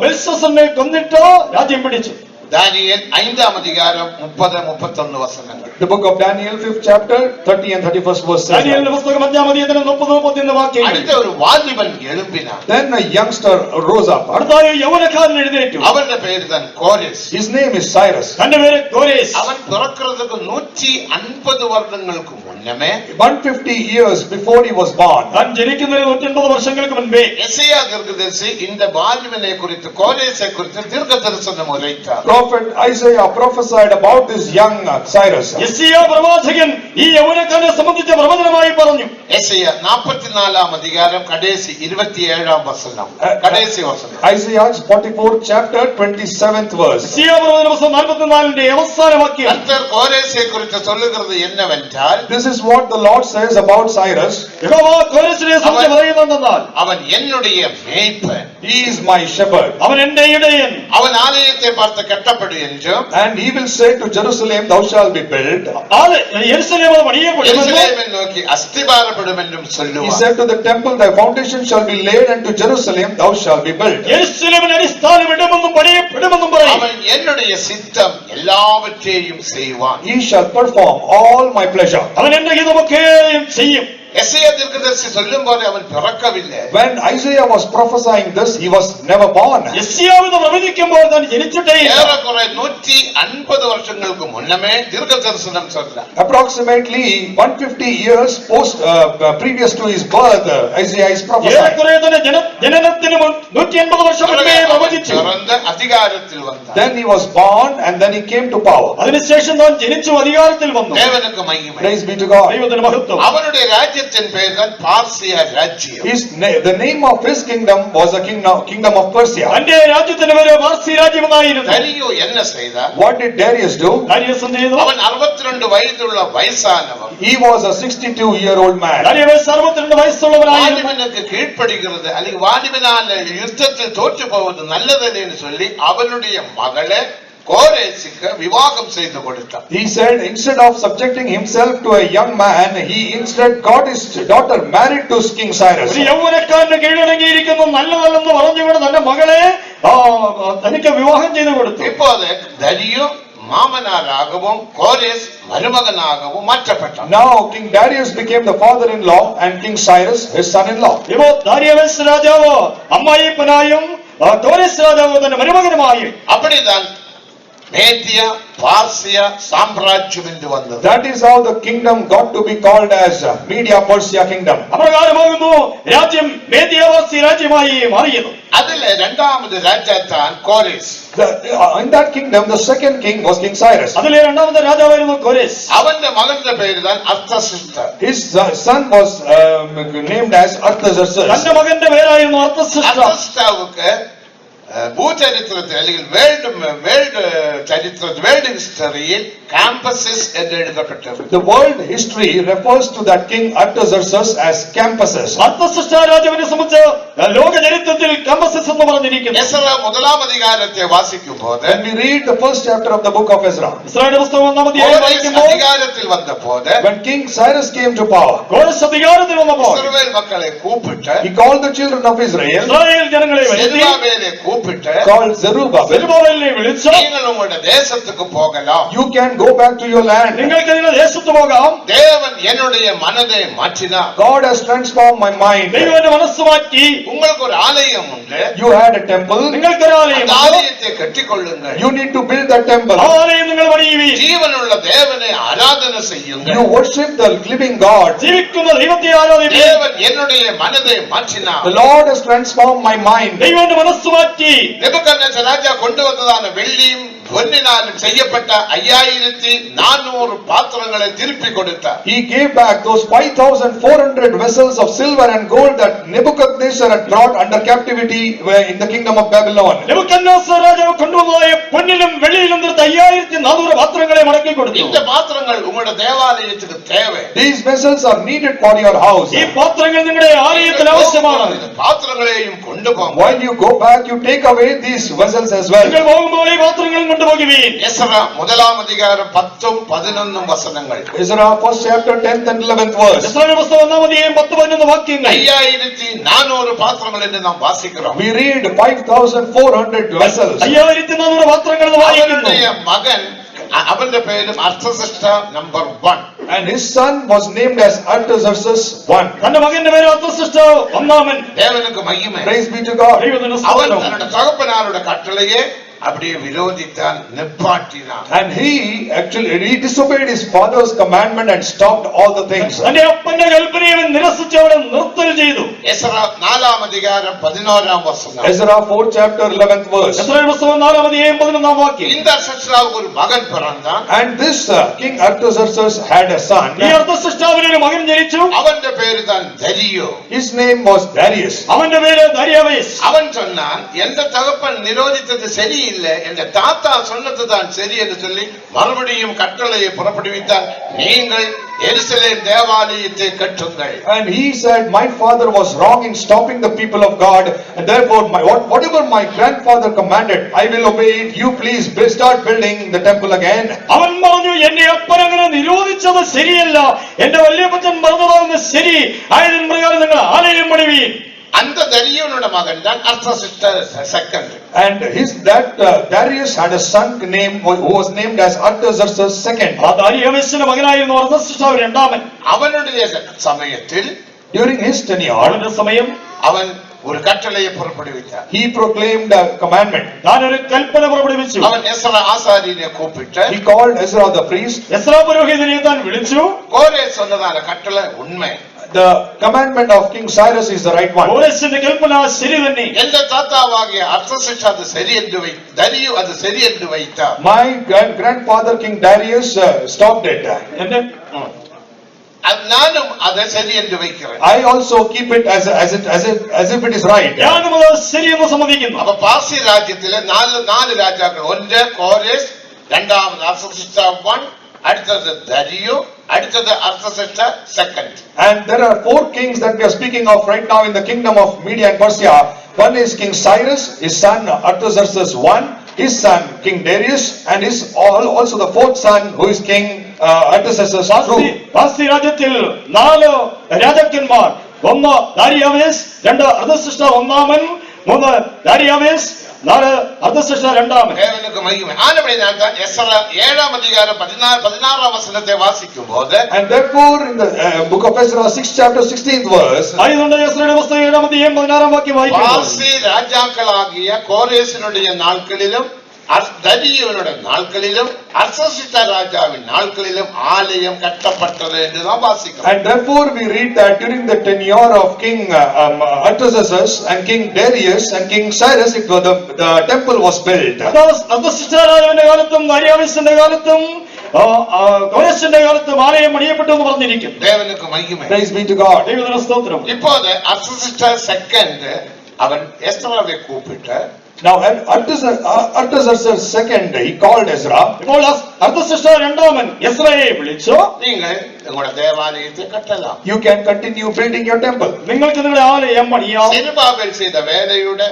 ബെൽഷസ്സറിനെ കൊന്നിട്ട് രാജ്യം പിടിച്ചു. தானியேல் 5ஆம் அதிகாரம் 30-31 வசனங்கள். The book of Daniel, 5th chapter, 30 and 31st verse says ദാനിയേലിന്റെ that. പുസ്തകം 5-ാം അധ്യായത്തിൽ 30-31 വാക്യങ്ങൾ. அடுத்த ஒரு வாலிபன் எழும்பினான். Then a youngster rose up. അടുത്തായി യൗവനക്കാരൻ എഴുന്നേറ്റു. அவனுடைய பெயர் தான் கோரேஸ். His name is Cyrus. തന്റെ പേര് കോരേസ്. அவன் பிறக்கிறதுக்கு 150 வருடங்களுக்கு முன்னமே 150 years before he was born. താൻ ജനിക്കുന്നതിന് 180 വർഷങ്ങൾക്ക് മുൻപേ எசேயா தீர்க்கதரிசி இந்த வாலிபனை குறித்து, கோரேசை குறித்து தீர்க்க தரிசனம் உரைத்தார். Prophet Isaiah prophesied about this young Cyrus. യെശയ്യാ പ്രവാചകൻ ഈ യൗവനക്കാരനെ സംബന്ധിച്ച പ്രവചനമായി പറഞ്ഞു. எசேயா 44ஆம் அதிகாரம் கடைசி 27ஆம் வசனம். கடைசி வசனம். Isaiah 44th chapter, 27th verse. യെശയ്യാ പ്രവചന പുസ്തകം 44-ന്റെ അവസാന വാക്യം. கர்த்தர் கோரேசை குறித்து சொல்லுகிறது என்னவென்றால், This is what the Lord says about Cyrus. യഹോവ കോരേസിനെ സംബന്ധിച്ച് പറയുന്നതെന്നാൽ, அவன் என்னுடைய மேய்ப்பன், He is my shepherd. അവൻ എന്റെ ഇടയൻ. அவன் ஆலயத்தை பார்த்து கட்டப்படு என்றும், And he will say to Jerusalem, thou shalt be built. യെരൂശലേം പണിയപ്പെടും. எருசலேமை நோக்கி அஸ்திபாரப்படும் என்றும் He சொல்லுவான். said to the temple, thy foundation shall be laid, and to Jerusalem thou shalt be built. യെരൂശലേമിന് അടിസ്ഥാനം ഇടുമെന്നും പണിയപ്പെടുമെന്നും പറയും. அவன் என்னுடைய சித்தம் எல்லாவற்றையும் செய்வான். He shall perform all my pleasure. അവൻ എന്റെ ഹിതമൊക്കെയും ചെയ്യും. எசேயா தீர்க்கதரிசி சொல்லும்போது அவன் பிறக்கவில்லை. When Isaiah was prophesying this, he was never born. യെശയ്യാവ് പ്രവചിക്കുമ്പോൾ താൻ ജനിച്ചിട്ടേ ഇല്ല. ஏறக்குறை 150 வருஷங்களுக்கு முன்னமே தீர்க்க தரிசனம் சொல்றார். Approximately 150 years previous to his birth, Isaiah is prophesying. ഏറെക്കുറെ തന്നെ ജനനത്തിന് 180 വർഷം മുൻപേ പ്രവചിച്ചു. பிறந்த அதிகாரத்தில் வந்தார். Then he was born and then he came to power. അതിനുശേഷം താൻ ജനിച്ചു അധികാരത്തിൽ വന്നു. தேவனுக்கு மகிமை. Praise be to God. ദൈവത്തിന് മഹത്വം. அவனுடைய ராஜ்யத்தின் பெயர் தான் பார்சிய ராஜ்யம். The name of his kingdom was the kingdom of Persia. തന്റെ രാജ്യത്തിന് പേര് പാർസി രാജ്യം എന്നായിരുന്നു. தரியு என்ன செய்தார்? What did Darius do? Darius എന്ത് ചെയ്തു? அவன் 62 வயதுள்ள வயசானவன். He was a 62-year-old man. Darius 62 വയസ്സുള്ളവനായിരുന്നു. வாலிபனுக்கு கீழ்ப்படுகிறது அல்லது வாலிபனால யுத்தத்தில் தோற்று போவது நல்லதல்லேன்னு சொல்லி அவனுடைய மகளை கோரேசுக்கு விவாகம் செய்து கொடுத்தான். He said instead of subjecting himself to a young man, he instead got his daughter married to King Cyrus. ഒരു യൗവനക്കാരന് കീഴടങ്ങിയിരിക്കുന്ന നല്ലതല്ലെന്ന് പറഞ്ഞുകൊണ്ട് തന്റെ മകളെ തനിക്ക് വിവാഹം ചെയ്തു കൊടുത്തു. இப்போது தரியு மாமனாராகவும் கோரேஸ் மருமகனாகவும் மாற்றப்பட்டான். Now King Darius became the father-in-law and King Cyrus his son-in-law. ഇപ്പോ ദാരിയസ് രാജാവ് അമ്മായിപ്പനായും കോരേസ് രാജാവ് തന്റെ മരുമകനുമായും. அப்படிதான் மேதியா பார்சியா சாம்ராஜ்யம் என்று வந்தது. That is how the kingdom got to be called as Media Persia kingdom. അപ്രകാരമാകുന്നു രാജ്യം മേദ്യവാസി രാജ്യമായി മാറിയത്. അതിലെ രണ്ടാമത് രാജാവാൻ കോരേസ്. In that kingdom, the second king was King Cyrus. അതിലെ രണ്ടാമത്തെ രാജാവായിരുന്നു കോരേസ്. അവന്റെ മകന്റെ പേര് தான் അർത്തശഷ്ടാ. His son was named as Artaxerxes. തന്റെ മകന്റെ പേരായിരുന്നു അർത്തശഷ്ടാ. അർത്തശഷ്ടാവുക്ക് ഭൂചരിത്രത്തിൽ അല്ലെങ്കിൽ വേൾഡ് ഹിസ്റ്ററിയിൽ കാമ്പസസ് എന്ന് എഴുതപ്പെട്ടത്. The world history refers to that king Artaxerxes as campuses. അർത്തശഷ്ടാ രാജാവിനെ സംബന്ധിച്ച് ലോക ചരിത്രത്തിൽ കാമ്പസസ് എന്ന് പറഞ്ഞിരിക്കുന്നു. എസ്രാ ഒന്നാം അധികാരത്തെ വാസിക്കുമ്പോൾ When we read the first chapter of the book of Ezra, Israel പുസ്തകം 1-ാം അധ്യായം വായിക്കുമ്പോൾ അധികാരത്തിൽ വന്നപ്പോൾ when King Cyrus came to power, കോരേസ് അധികാരത്തിൽ വന്നപ്പോൾ ഇസ്രായേൽ മക്കളെ കൂപ്പിട്ട് he called the children of Israel, Israel ജനങ്ങളെ വരുത്തി സെരുബ്ബാബേലെ കൂപ്പിട്ട് called Zerubbabel, സെരുബ്ബാബേലിനെ വിളിച്ചു, നിങ്ങൾ ഉങ്ങളുടെ ദേശத்துக்கு പോകலாம். you can go back to your land. നിങ്ങൾക്ക് നിങ്ങളുടെ ദേശത്ത് പോകാം. தேவன் என்னுடைய மனதை மாற்றினார். God has transformed my mind. ദൈവം എന്റെ മനസ്സ് മാറ്റി. உங்களுக்கு ஒரு ஆலயம் உண்டு. You had a temple. നിങ്ങൾക്കൊരു ആലയം அந்த ஆலயத்தை கட்டிக்கொள்ளுங்கள். You need to build that temple. ആ ആലയം നിങ്ങൾ പണിയുവീൻ. ஜீவனுள்ள தேவனை ஆராதனை செய்யுங்கள். You worship the living God. ജീവിക്കുന്ന ദൈവത്തെ ആരാധിപ്പീൻ. தேவன் என்னுடைய மனதை மாற்றினார். The Lord has transformed my mind. ദൈവം എന്റെ മനസ്സ് മാറ്റി. நேபுகத்நேசர் ராஜா கொண்டு வந்ததான வெள்ளியும் பொன்னினாலும் செய்யப்பட்ட 5400 பாத்திரங்களை திருப்பி கொடுத்தார். He gave back those 5,400 vessels of silver and gold that Nebuchadnezzar had brought under captivity in the kingdom of Babylon. Nebuchadnezzar രാജാവ് കൊണ്ടുവന്നതായ പൊന്നിലും വെള്ളിയിലും തീർത്ത 5400 പാത്രങ്ങളെ മടക്കി കൊടുത്തു. இந்த பாத்திரங்கள் உங்களுடைய தேவாலயத்துக்கு தேவை. These vessels are needed for your house. ഈ പാത്രങ്ങൾ നിങ്ങളുടെ ആലയത്തിന് ആവശ്യമാണ്. இந்த பாத்திரங்களையும் கொண்டு போங்க. While you go back, you take away these vessels as well. നിങ്ങൾ പോകുമ്പോൾ ഈ പാത്രങ്ങളും കൊണ്ടുപോകുവീൻ. எஸ்ரா முதலாம் அதிகாரம் 10-11 வசனங்கள். Ezra first chapter 10th and 11th verse. Israel പുസ്തകം 1-ാം അധ്യായം 10-11 വാക്യങ്ങൾ. 5400 പാത്രങ്ങൾ എന്ന് നാം വാസിக்கிறோம். We read 5,400 vessels. 5400 പാത്രങ്ങൾ എന്ന് വായിക്കുന്നു. அவனுடைய மகன் அவனுடைய பேரும் அர்த்தசஷ்டா number 1. And his son was named as Artaxerxes I. തന്റെ മകന്റെ പേര് അർത്തശഷ്ടാ ഒന്നാമൻ. தேவனுக்கு மகிமை. Praise be to God. ദൈവത്തിന് அவன் സ്തോത്രം. தன்னுடைய தகப்பனாருடைய கட்டளையே அப்படியே விரோதித்தான், நிப்பாட்டினான். And he disobeyed his father's commandment and stopped all the things. തന്റെ അപ്പന്റെ കൽപ്പനയെ അവൻ നിരസിച്ച് അവിടെ നിർത്തൽ ചെയ്തു. எஸ்ரா 4-ാം அதிகாரம் 11-ാം വസനം. Ezra 4th chapter 11th verse. Israel പുസ്തകം 4-ാം അധ്യായം 11-ാം വാക്യം. இந்த அர்த்தசஷ்டாவுக்கு ஒரு மகன் பிறந்தான். And this King Artaxerxes had a son. ഈ അർത്തശഷ്ടാവിന് ഒരു മകൻ ജനിച്ചു. அவனுடைய பேரு தான் தரியு. His name was Darius. അവന്റെ പേര് ദാരിയാവേസ്. அவன் சொன்னான், எந்த தகப்பன் நிரோதித்தது சரியில்லை, என்ற தாத்தா சொன்னதுதான் சரி என்று சொல்லி மறுபடியும் கட்டளையை புறப்படுவித்தார். நீங்கள் எருசலேம் தேவாலயத்தை கட்டுங்கள். And he said, my father was wrong in stopping the people of God, and therefore whatever my grandfather commanded, I will obey it. You please start building the temple again. അവൻ പറഞ്ഞു, എന്റെ അപ്പൻ അങ്ങനെ നിരോധിച്ചത് ശരിയല്ല, എന്റെ വല്യപ്പച്ചൻ പറഞ്ഞതാകുന്നത് ശരി, ആയതിൻ പ്രകാരം നിങ്ങൾ ആലയം പണിവീൻ. அந்த தரியோனோட மகன் தான் அர்த்தசஷ்டா second. And Darius had a son who was named as Artaxerxes II. ആ ദാരിയാവേശിന്റെ മകനായിരുന്നു അർത്തശ്ശേഷ്ടാവ് രണ്ടാമൻ. அவனுடைய சமயத்தில் During his tenure, അവന്റെ സമയം அவன் ஒரு கட்டளையை புறப்படுவித்தார். he proclaimed a commandment. താൻ ഒരു കൽപ്പന പുറപ്പെടുവിച്ചു. அவன் எஸ்ரா ஆசாரியனை கூப்பிட்டு He called Ezra the priest. Ezra പുരോഹിതനെ താൻ വിളിച്ചു. கோரே சொன்னதான கட்டளை உண்மை. The commandment of King Cyrus is the right one. കോരേശിന്റെ കൽപ്പന ശരി തന്നെ. எந்த தாத்தாவாகிய அர்த்தசஷ்டா அது சரி என்று தரியு அது சரி என்று வைத்தார். My grandfather King Darius stopped it. എന്റെ நானும் அதை சரி என்று வைக்கிறேன். I also keep it as if it is right. ഞാനും അത് ശരിയെന്ന് സമ്മതിക്കുന്നു. அப்ப பாசி ராஜ்யத்திலே நாலு ராஜாக்கள், ஒன்று கோரேஸ், இரண்டாவது அர்த்தசஷ்டா 1, அடுத்தது தரியு, அடுத்தது அர்த்தசஷ்டா 2. And there are 4 kings that we are speaking of right now in the kingdom of Media and Persia. One is King Cyrus, his son Artaxerxes I, his son King Darius, and his also the 4th son who is King Artaxerxes II. Parsi രാജ്യത്തിൽ 4 രാജാക്കന്മാർ. ഒന്ന് ദാരിയാവേശ്, 2 അർത്തശ്ശേഷ്ടാവ് ഒന്നാമൻ, 3 ദാരിയാവേശ്, 4 അർത്തശ്ശേഷ്ടാവ് രണ്ടാമൻ. தேவனுக்கு மகிமை. ஆனபடியால் தான் Ezra 7ஆம் அதிகாரம் 16ஆம் வசனத்தை வாசிக்கும் போது, And therefore in the book of Ezra 6th chapter 16th verse, അതുകൊണ്ട് എസ്രായുടെ പുസ്തകം 7-ാം അധ്യായം 16-ാം വാക്യം വായിക്കുന്നു. பாசி ராஜாக்களாகிய கோரேசினுடைய நாட்களிலும் தரியுவினுடைய நாட்களிலும் அர்த்தசிஷ்டா ராஜாவின் நாட்களிலும் ஆலயம் கட்டப்பட்டது என்றுதான் வாசிக்கிறோம். and therefore we read that during the tenure of King Artaxerxes and King Darius and King Cyrus, the temple was built. അർത്തശ്ശേഷ്ടാ രാജാവിന്റെ കാലത്തും ദാരിയാവേശിന്റെ കാലത്തും കോരേശിന്റെ കാലത്തും ആലയം പണിയപ്പെട്ടു എന്ന് പറഞ്ഞിരിക്കും. தேவனுக்கு மகிமை. Praise be to God. ദൈവത്തിന് സ്തോത്രം. இப்போது அர்த்தசிஷ்டா 2 அவன் எஸ்ராவை கூப்பிட்டு, Now Artaxerxes II, he called Ezra. ഇപ്പോൾ അർത്തശ്ശേഷ്ടാ രണ്ടാമൻ എസ്രയെ വിളിച്ചു. நீங்கள் உங்களுடைய தேவாலயத்தை கட்டலாம். You can continue building your temple. നിങ്ങൾക്ക് നിങ്ങളുടെ ആലയം പണിയാം. செருபாபேல் செய்த வேலையுடைய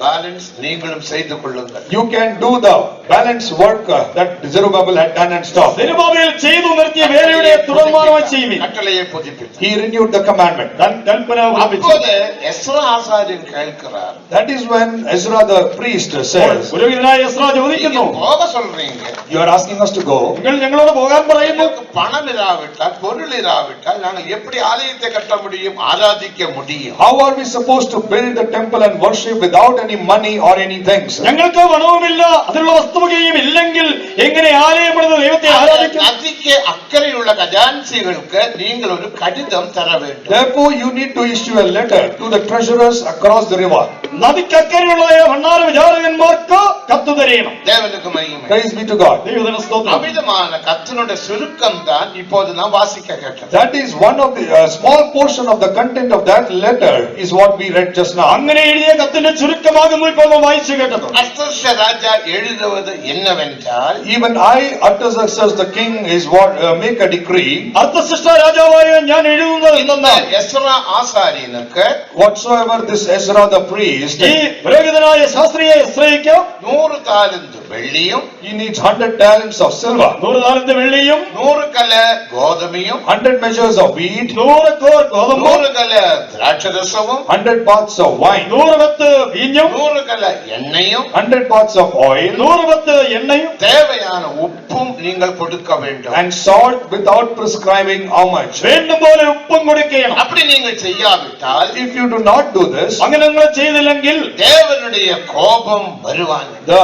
பேலன்ஸ் நீங்களும் செய்து கொள்ளுங்கள். You can do the balance work that Zerubbabel had done and stopped. സെരുബ്ബാബേൽ ചെയ്തു നിർത്തിയ വേലയുടെ തുടർമാനമായി ചെയ്യുവിൻ. கட்டளையை புதுப்பித்தார். He renewed the commandment. തൻ കൽപ്പന പുതുപ്പിച്ചു. அப்போது எஸ்ரா ஆசாரியன் கேட்கிறார், That is when Ezra the priest says, പുരോഹിതനായ എസ്രാ ചോദിക്കുന്നു, நீங்க போக சொல்றீங்க, you are asking us to go. നിങ്ങൾ ഞങ്ങളോട് പോകാൻ പറയുന്നു. நமக்கு பணம் இராவிட்டால் பொருள் இராவிட்டால் நாங்கள் எப்படி ஆலயத்தை கட்ட முடியும், ஆராதிக்க முடியும்? How are we supposed to build the temple and worship without any money or anything? ഞങ്ങൾക്ക് പണവുമില്ല, അതിനുള്ള വസ്തുവകയും ഇല്ലെങ്കിൽ എങ്ങനെ ആലയം പണിത് ദൈവത്തെ ആരാധിക്കും? நதிக்கு அக்கறையுள்ள கஜான்சிகளுக்கு நீங்கள் ஒரு கடிதம் தர வேண்டும். Therefore you need to issue a letter to the treasurers across the river. നദിക്കക്കരെയുള്ള ഭണ്ഡാര വിചാരകന്മാർക്ക് കത്ത് തരയണം. தேவனுக்கு மகிமை. Praise be to God. ദൈവത്തിന് സ്തോത്രം. அமிதமான கத்தினுடைய சுருக்கம் தான் இப்போது நாம் வாசிக்க கேட்டோம். That is one of the small portion of the content of that letter is what we read just now. അങ്ങനെ എഴുതിയ കത്തിന്റെ ചുരുക്കമാകുന്നു ഇപ്പോൾ നാം വായിച്ചു കേട്ടത്. அர்த்தசஷ்டா ராஜா எழுதுவது என்னவென்றால், Even I, Artaxerxes the king, is what make a decree. അർത്തശ്ശേഷ്ടാ രാജാവായ ഞാൻ എഴുതുന്നത് இந்த എന്തെന്നാൽ, Ezra ஆசாரியனுக்கு Whatsoever this Ezra the priest, ഈ പുരോഹിതനായ ശാസ്ത്രീയ എസ്രയ്ക്ക് 100 தாலந்து வெள்ளியும், he needs 100 talents of silver, 100 താലന്ത് വെള്ളിയും, 100 கல கோதுமையும், 100 measures of wheat, 100 കോർ ഗോതമ്പും, 100 கல திராட்சரசமும், 100 pots of wine, 100 പത്ത് വീഞ്ഞും, 100 கல எண்ணெயும், 100 pots of oil, 100 പത്ത് എണ്ണയും, தேவையான உப்பும் நீங்கள் கொடுக்க வேண்டும். and salt without prescribing how much. വേണ്ടും പോലെ ഉപ്പും കൊടുക്കണം. அப்படி நீங்கள் செய்யாவிட்டால் If you do not do this, അങ്ങനെ നിങ്ങൾ ചെയ്തില്ലെങ്കിൽ தேவனுடைய கோபம் வருவாங்க. the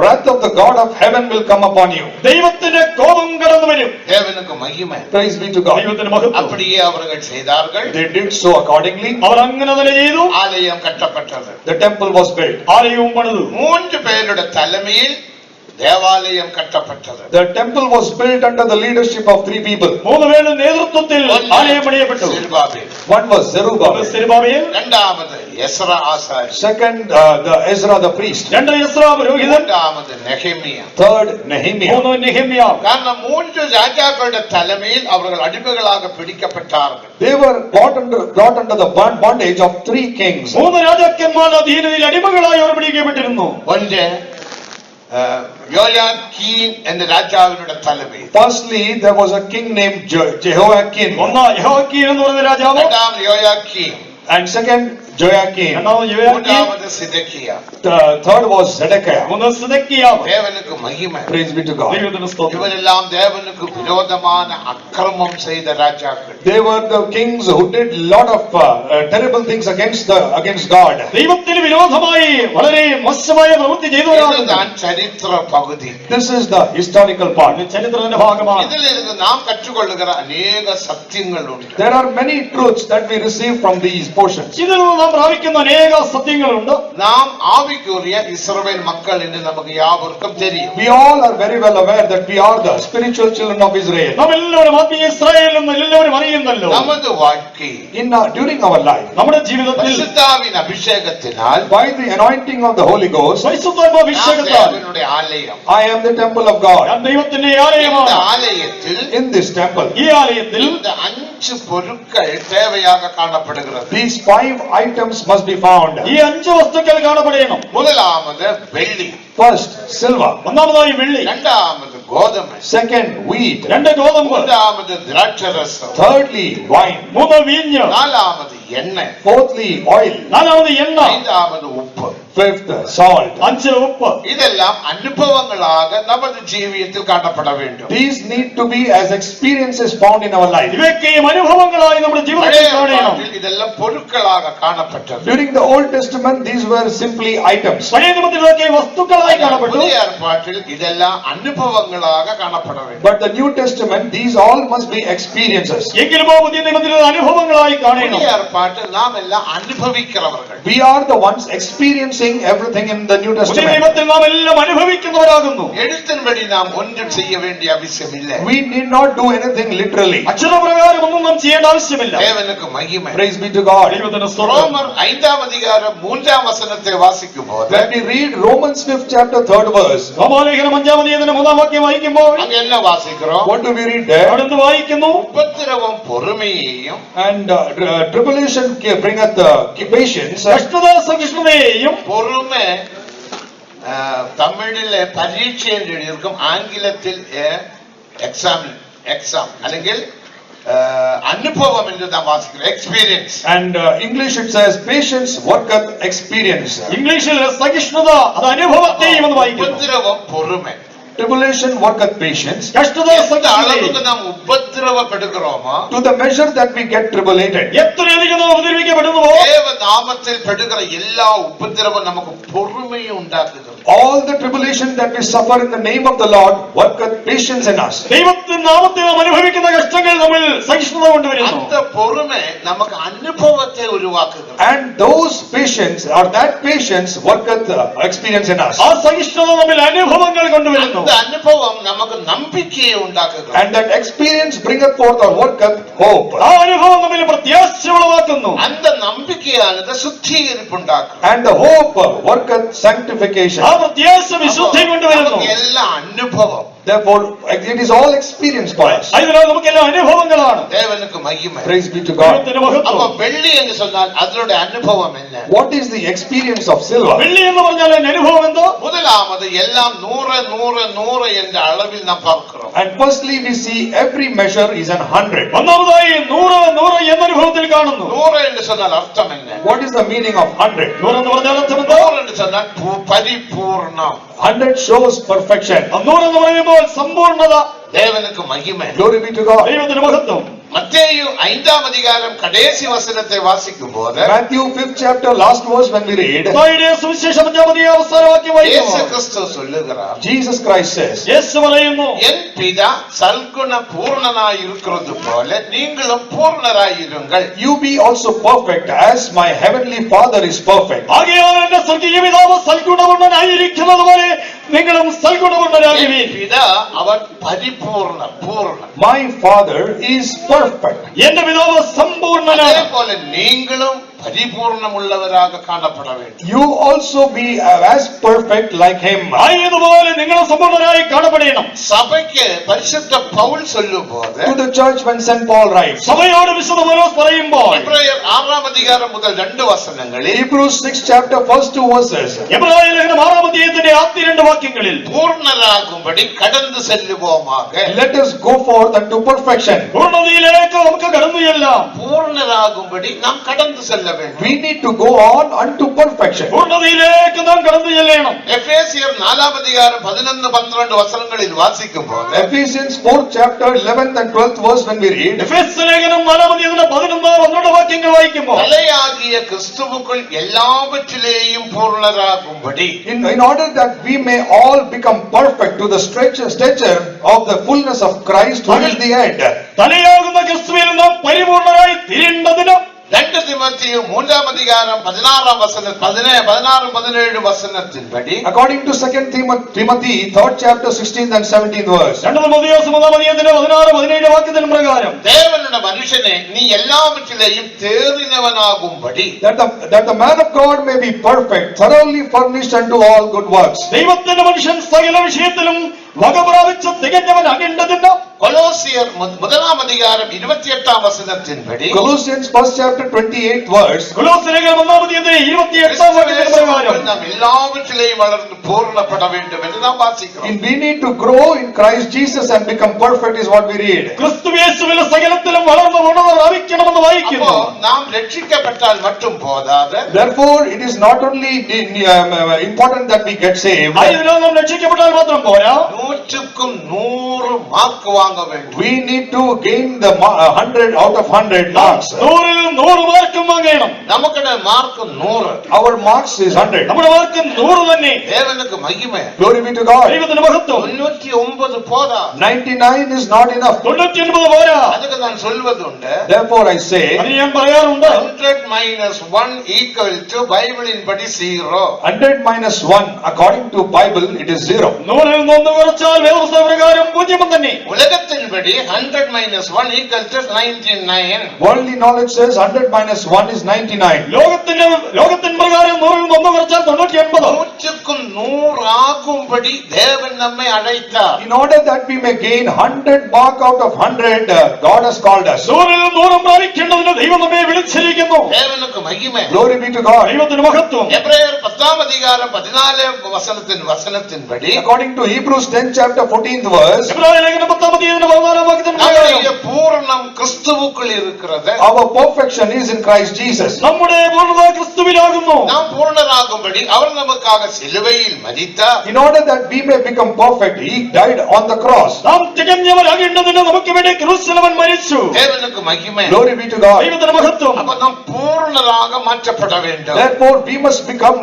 wrath of the God of heaven will come upon you. ദൈവത്തിന്റെ കോപം കടന്നു വരും. தேவனுக்கு மகிமை. Praise be to God. ദൈവത്തിന് മഹത്വം. அப்படியே அவர்கள் செய்தார்கள். They did so accordingly. അവർ അങ്ങനെ തന്നെ ചെയ്തു. ஆலயம் கட்டப்பட்டது. The temple was built. ആലയവും പണിതു. 3 பேருடைய தலைமையில் தேவாலயம் கட்டப்பட்டது. The temple was built under the leadership of 3 people. 3 പേരുടെ നേതൃത്വത്തിൽ ആലയം പണിയപ്പെട്ടു. Zerubbabel, One was Zerubbabel. സെരുബ്ബാബേൽ, இரண்டாவது எஸ்ரா ஆசாரியன், Second, the Ezra the priest. 2 Ezra പുരോഹിതൻ, மூன்றாவது நெகேமியா. Third, Nehemiah. 3 നെഹെമ്യാ. காரணம் 3 ராஜாக்களுடைய தலைமையில் அவர்கள் அடிமைகளாக பிடிக்கப்பட்டார்கள். They were brought under the bondage of 3 kings. 3 രാജാക്കന്മാരുടെ അധീനതയിൽ അടിമകളായി അവർ പിടിക്കപ്പെട്ടിരുന്നു. ஒன்று யோயாக்கீம் என்ற ராஜாவினுடைய தலைமை. Firstly, there was a king named Jehoiakim. ഒന്ന് യഹോയാക്കീം എന്ന് പറയുന്ന രാജാവ്, இரண்டாவது யோயாக்கீம், And second, Joachim. രണ്ടാമത് യോയാക്കീം, മൂന്നാമത് സിദക്കിയ. The third was Zedekiah. മൂന്ന് സിദക്കിയാവ്. தேவனுக்கு மகிமை. Praise be to God. ദൈവത്തിന് സ്തോത്രം. இவரெல்லாம் தேவனுக்கு விரோதமான அக்கிரமம் செய்த ராஜாக்கள். They were the kings who did lot of terrible things against God. ദൈവത്തിന് വിരോധമായി വളരെ മോശമായ പ്രവൃത്തി ചെയ്തവരാണ്. இதுதான் சரித்திர பகுதி. This is the historical part. ഇത് ചരിത്രത്തിന്റെ ഭാഗമാണ്. இதிலிருந்து நாம் கற்றுக்கொள்ளுகிற அநேக சத்தியங்கள் உண்டு. There are many truths that we receive from these portions. ഇതിൽ നിന്ന് നാം പ്രാപിക്കുന്ന അനേക സത്യങ്ങളുണ്ട്. நாம் ஆவிக்குரிய இஸ்ரவேல் மக்கள் என்று நமக்கு யாவருக்கும் தெரியும். We all are very well aware that we are the spiritual children of Israel. നാം എല്ലാവരും ആത്മീയ ഇസ്രായേൽ എന്ന് എല്ലാവരും അറിയുന്നല്ലോ. நமது வாழ்க்கை During our life, നമ്മുടെ ജീവിതത്തിൽ பரிசுத்தாவின் அபிஷேகத்தினால் by the anointing of the Holy Ghost, പരിശുദ്ധാത്മാ അഭിഷേകത്താൽ தேவனுடைய ஆலயம். I am the temple of God. ഞാൻ ദൈവത്തിന്റെ இந்த ആലയമാണ്. ஆலயத்தில் In this temple, ഈ ആലയത്തിൽ இந்த 5 பொருட்கள் தேவையாக காணப்படுகிறது. these 5 items must be found. ഈ 5 വസ്തുക്കൾ കാണപ്പെടണം. முதலாவது வெள்ளி, First, silver. ഒന്നാമതായി വെള്ളി, இரண்டாவது கோதுமை, Second, wheat. 2 ഗോതമ്പ്, மூன்றாவது திராட்சரசம், Thirdly, wine. 3 വീഞ്ഞ്, நாலாவது எண்ணெய், Fourthly, oil. 4 എണ്ണ, ஐந்தாவது உப்பு. Fifth, salt. 5 ഉപ്പ്. இதெல்லாம் அனுபவங்களாக நமது ஜீவியத்தில் காணப்பட வேண்டும். These need to be as experiences found in our life. ഇവയൊക്കെയും അനുഭവങ്ങളായി നമ്മുടെ ജീവിതത്തിൽ பழைய കാണണം. ஏற்பாட்டில் இதெல்லாம் பொருட்களாக காணப்பட்டது. During the Old Testament, these were simply items. പഴയ നിയമത്തിൽ ഇതൊക്കെ വസ്തുക്കളായി കാണപ്പെട്ടു. புதிய ஏற்பாட்டில் இதெல்லாம் அனுபவங்களாக காணப்பட வேண்டும். But the New Testament, these all must be experiences. എങ്കിലും ആ പുതിയ നിയമത്തിൽ ഇത് അനുഭവങ്ങളായി കാണണം. புதிய ஏற்பாட்டில் நாம் எல்லாம் அனுபவிக்கிறவர்கள். We are the ones experiencing everything in the New പുതിയ Testament. നിയമത്തിൽ നാം എല്ലാം അനുഭവിക്കുന്നവരാകുന്നു. எழுத்தின்படி நாம் ஒன்றும் செய்ய வேண்டிய அவசியம் இல்லை. We need not do anything literally. അക്ഷരപ്രകാരം ഒന്നും നാം ചെയ്യേണ്ട ആവശ്യമില്ല. தேவனுக்கு மகிமை. Praise be to God. ദൈവത്തിന് സ്തോത്രം. ரோமர் 5ஆம் அதிகாரம் 3ஆம் வசனத்தை வாசிக்கும் போது When we read Romans 5th chapter 3rd verse, റോമാലേഖനം 5ആം അധ്യായത്തിന്റെ 3-ാം വാക്യം വായിക്കുമ്പോൾ அங்க என்ன வாசிக்கிறோம்? what do we read there? അവിടെ നിന്ന് വായിക്കുന്നു, உபத்திரவம் பொறுமையையும் And tribulation bringeth patience. കഷ്ടത സഹിഷ്ണുതയെയും. பொறுமை தமிழில் பரீட்சை என்று எழுதியிருக்கும், ஆங்கிலத்தில் எக்ஸாம் അല്ലെങ്കിൽ அனுபவம் என்று தான் வாசிக்கிறோம், experience. And English it says patience worketh experience. ഇംഗ്ലീഷിൽ സഹിഷ്ണുത അത് അനുഭവത്തെയും എന്ന് വായിക്കുന്നു. உபத்திரவம் பொறுமை. Tribulation worketh patience. കഷ്ടത எந்த அளவுக்கு സഹിഷ്ണുതയും. நாம் உபத்திரவப்படுகிறோமோ To the measure that we get tribulated, എത്രയധികം നാം ഉപദ്രവിക്കപ്പെടുന്നുവോ தேவ நாமத்தில் படுகிற எல்லா உபத்திரவம் நமக்கு பொறுமையை உண்டாக்குகிறது. all the tribulation that we suffer in the name of the Lord worketh patience in us. ദൈവത്തിന്റെ നാമത്തിൽ നാം അനുഭവിക്കുന്ന കഷ്ടങ്ങൾ നമ്മൾ സഹിഷ്ണുത കൊണ്ടുവരുന്നു. அந்த பொறுமை நமக்கு அனுபவத்தை உருவாக்குகிறது. And those patience or that patience worketh experience in us. ആ സഹിഷ്ണുത നമ്മിൽ അനുഭവങ്ങൾ കൊണ്ടുവരുന്നു. அந்த அனுபவம் நமக்கு நம்பிக்கையை உண்டாக்குகிறது. And that experience bringeth forth or worketh hope. ആ അനുഭവം നമ്മിൽ പ്രത്യാശ ഉളവാക്കുന്നു. அந்த நம்பிக்கையானது சுத்திகரிப்பு உண்டாக்கும். And the hope worketh sanctification. ആ പ്രത്യാശ വിശുദ്ധി കൊണ്ടുവരുന്നു. நமக்கு எல்லா அனுபவம். Therefore, it is all experience for us. അതിനാൽ നമുക്കെല്ലാം അനുഭവങ്ങളാണ്. தேவனுக்கு மகிமை. Praise be to God. ദൈവത്തിന് മഹത്വം. அப்ப வெள்ளி என்று சொன்னால் அதனுடைய அனுபவம் என்ன? What is the experience of silver? വെള്ളി എന്ന് പറഞ്ഞാൽ അതിന്റെ അനുഭവം എന്തോ? முதலாவது எல்லாம் 100 என்ற அளவில் நாம் பார்க்கிறோம். And firstly, we see every measure is an 100. ഒന്നാമതായി 100 എന്ന അനുഭവത്തിൽ കാണുന്നു. 100 என்று சொன்னால் அர்த்தம் என்ன? What is the meaning of 100? 100 എന്ന് പറഞ്ഞാൽ അർത്ഥം എന്തോ? 100 என்று சொன்னால் பரிபூர்ணம். 100 shows perfection. 100 എന്ന് പറയുമ്പോൾ സമ്പൂർണ്ണത. தேவனுக்கு மகிமை. Glory be to God. ദൈവത്തിന് മഹത്വം. மத்தேயு 5ஆம் அதிகாரம் கடைசி வசனத்தை வாசிக்கும் போது Matthew 5th chapter last verse when we read, മത്തായിയുടെ സുവിശേഷം 5-ാം അധ്യായം അവസാന വാക്യം இயேசு വായിക്കുന്നു. கிறிஸ்து சொல்லுகிறார், Jesus Christ says, യേശു പറയുന്നു, என் பிதா சல்குண பூர்ணனாய் இருக்கிறது போல நீங்களும் பூர்ணராய் இருங்கள். you be also perfect as my heavenly Father is perfect. ആകയാൽ എന്റെ സ്വർഗീയ പിതാവ് സൽഗുണമുള്ളവനായിരിക്കുന്നത് പോലെ നിങ്ങളും என் സൽഗുണമുള്ളവരാകുവീൻ. பிதா அவர் பரிபூர்ணம் பூர்ணம். My Father is perfect. എന്റെ പിതാവ് அதே സമ്പൂർണ്ണനാണ്. போல நீங்களும் பரிபூர்ணம் உள்ளவராக காணப்பட வேண்டும். You also be as perfect like him. ആയതുപോലെ നിങ്ങളും സമ്പൂർണ്ണരായി കാണപ്പെടണം. சபைக்கு பரிசுத்த பவுல் சொல்லும்போது To the church when St. Paul writes, സഭയോട് വിശുദ്ധ പൗലോസ് പറയുമ്പോൾ எபிரேயர் 6ஆம் அதிகாரம் முதல் 2 வசனங்களில் Hebrews 6th chapter first 2 verses, എബ്രായ ലേഖനം 6-ാം അധ്യായത്തിന്റെ ആദ്യ 2 വാക്യങ്ങളിൽ பூர்ணராகும்படி கடந்து செல்லுவோமாக. let us go forth unto perfection. പൂർണ്ണതയിലേക്ക് നമുക്ക് കടന്നു ചെല്ലാം. பூர்ணராகும்படி நாம் கடந்து செல்ல வேண்டும். We need to go on unto perfection. പൂർണ്ണതയിലേക്ക് നാം കടന്നു ചെല്ലണം. എഫേസ്യർ 4:11-12 വചനങ്ങളിൽ വാസിക്കുമ്പോൾ Ephesians 4th chapter 11th and 12th verse when we read, എഫേസ്യ ലേഖനം 4:11-12 വാക്യങ്ങൾ വായിക്കുമ്പോൾ തലയാകിയ ക്രിസ്തുവുക്കുൾ എല്ലാവற்றிலேயும் പൂർണ്ണരാകുമ്പടി in order that we may all become perfect to the stature of the fullness of Christ, who is the head. തലയാകുന്ന ക്രിസ്തുവിൽ നാം പരിപൂർണരായി തീരേണ്ടതിന് 2 തിമോത്തിയും 3:16-17 വചനത്തിൻപടി According to 2 Timothy 3rd chapter 16th and 17th verse, 2 തിമോഥെയോസ് 3:16-17 വാക്യത്തിന് പ്രകാരം ദേവനുടെ മനുഷ്യനെ നീ എല്ലാവற்றிலேயும் തേറിനവനാകുമ്പടി that the man of God may be perfect, thoroughly furnished unto all good works. ദൈവത്തിന്റെ മനുഷ്യൻ സകല വിഷയത്തിലും വകപ്രാപിച്ച തികഞ്ഞവനാകേണ്ടതിന് കൊലോസിയർ 1:28 വചനത്തിൻപടി Colossians 1st chapter 28th verse, കൊലോസ്യ ലേഖനം 1:28 വാക്യത്തിന് പ്രകാരം നാം എല്ലാവற்றிலேயும் വളർന്ന് പൂർണ്ണപ്പെട வேண்டும் എന്ന് നാം വാസിக்கிறோം. we need to grow in Christ Jesus and become perfect is what we read. ക്രിസ്തുയേശുവിൽ സകലത്തിലും വളർന്ന് പൂർണ്ണത പ്രാപിക്കണമെന്ന് വായിക്കുന്നു. അപ്പോ നാം രക്ഷിക്കപ്പെട്ടാൽ மட்டும் പോതാതെ Therefore, it is not only important that we get saved. ആയതിനാൽ നാം രക്ഷിക്കപ്പെട്ടാൽ മാത്രം പോരാ, 100 മാർക്ക് വാങ്ങ வேண்டும். We need to gain the 100 out of 100 marks. 100-ൽ 100 മാർക്കും വാങ്ങണം. നമുക്കുടെ മാർക്ക് 100. Our marks is 100. നമ്മുടെ മാർക്ക് 100 തന്നെ. ദേവനുക്ക് മഹിമ. Glory be to God. ദൈവത്തിന് മഹത്വം. 99 പോരാ. 99 is not enough. 99 പോരാ. അതൊക്കെ ഞാൻ சொல்வதுണ്ട്. Therefore I say, അത് ഞാൻ പറയാറുണ്ട്. 100 minus 1 equal to ബൈബിളിൻ പടി 0. 100 minus 1 according to Bible it is 0. 100-ൽ 1 കുറച്ചാൽ വേദപുസ്തക പ്രകാരം 0 തന്നെ. ഉലകത്തിൻപടി 100 minus 1 equal to 99. Worldly knowledge says 100 minus 1 is 99. ലോകത്തിൻ പ്രകാരം 100-ൽ 1 കുറച്ചാൽ 99. 100 ആകുമ്പടി ദേവൻ നമ്മെ അழைத்தார். In order that we may gain 100 mark out of 100, God has called us. 100-ൽ 100 പ്രാപിക്കേണ്ടതിന് ദൈവം നമ്മെ വിളിച്ചിരിക്കുന്നു. ദേവനുക്ക് മഹിമ. Glory be to God. ദൈവത്തിന് മഹത്വം. എബ്രായർ 10:14 വചനത്തിൻപടി According to Hebrews 10th chapter 14th verse, എബ്രായ ലേഖനം 10:14 വാക്യത്തിന് പ്രകാരം நம்முடைய பூரணம் கிறிஸ்துவுக்குள் இருக்கிறது. our perfection is in Christ Jesus. നമ്മുടെ പൂർണ്ണത ക്രിസ്തുവിലാകുന്നു. நாம் பூர்ணராகும்படி அவர் நமக்காக சிலுவையில் மரித்தார். In order that we may become perfect, He died on the cross. നാം തികഞ്ഞവരാകേണ്ടതിന് നമുക്ക് വേണ്ടി ക്രൂശിൽ അവൻ മരിച്ചു. தேவனுக்கு மகிமை. Glory be to God. ദൈവത്തിന് മഹത്വം. அப்ப நாம் பூர்ணராக மாற்றப்பட வேண்டும். Therefore, we must become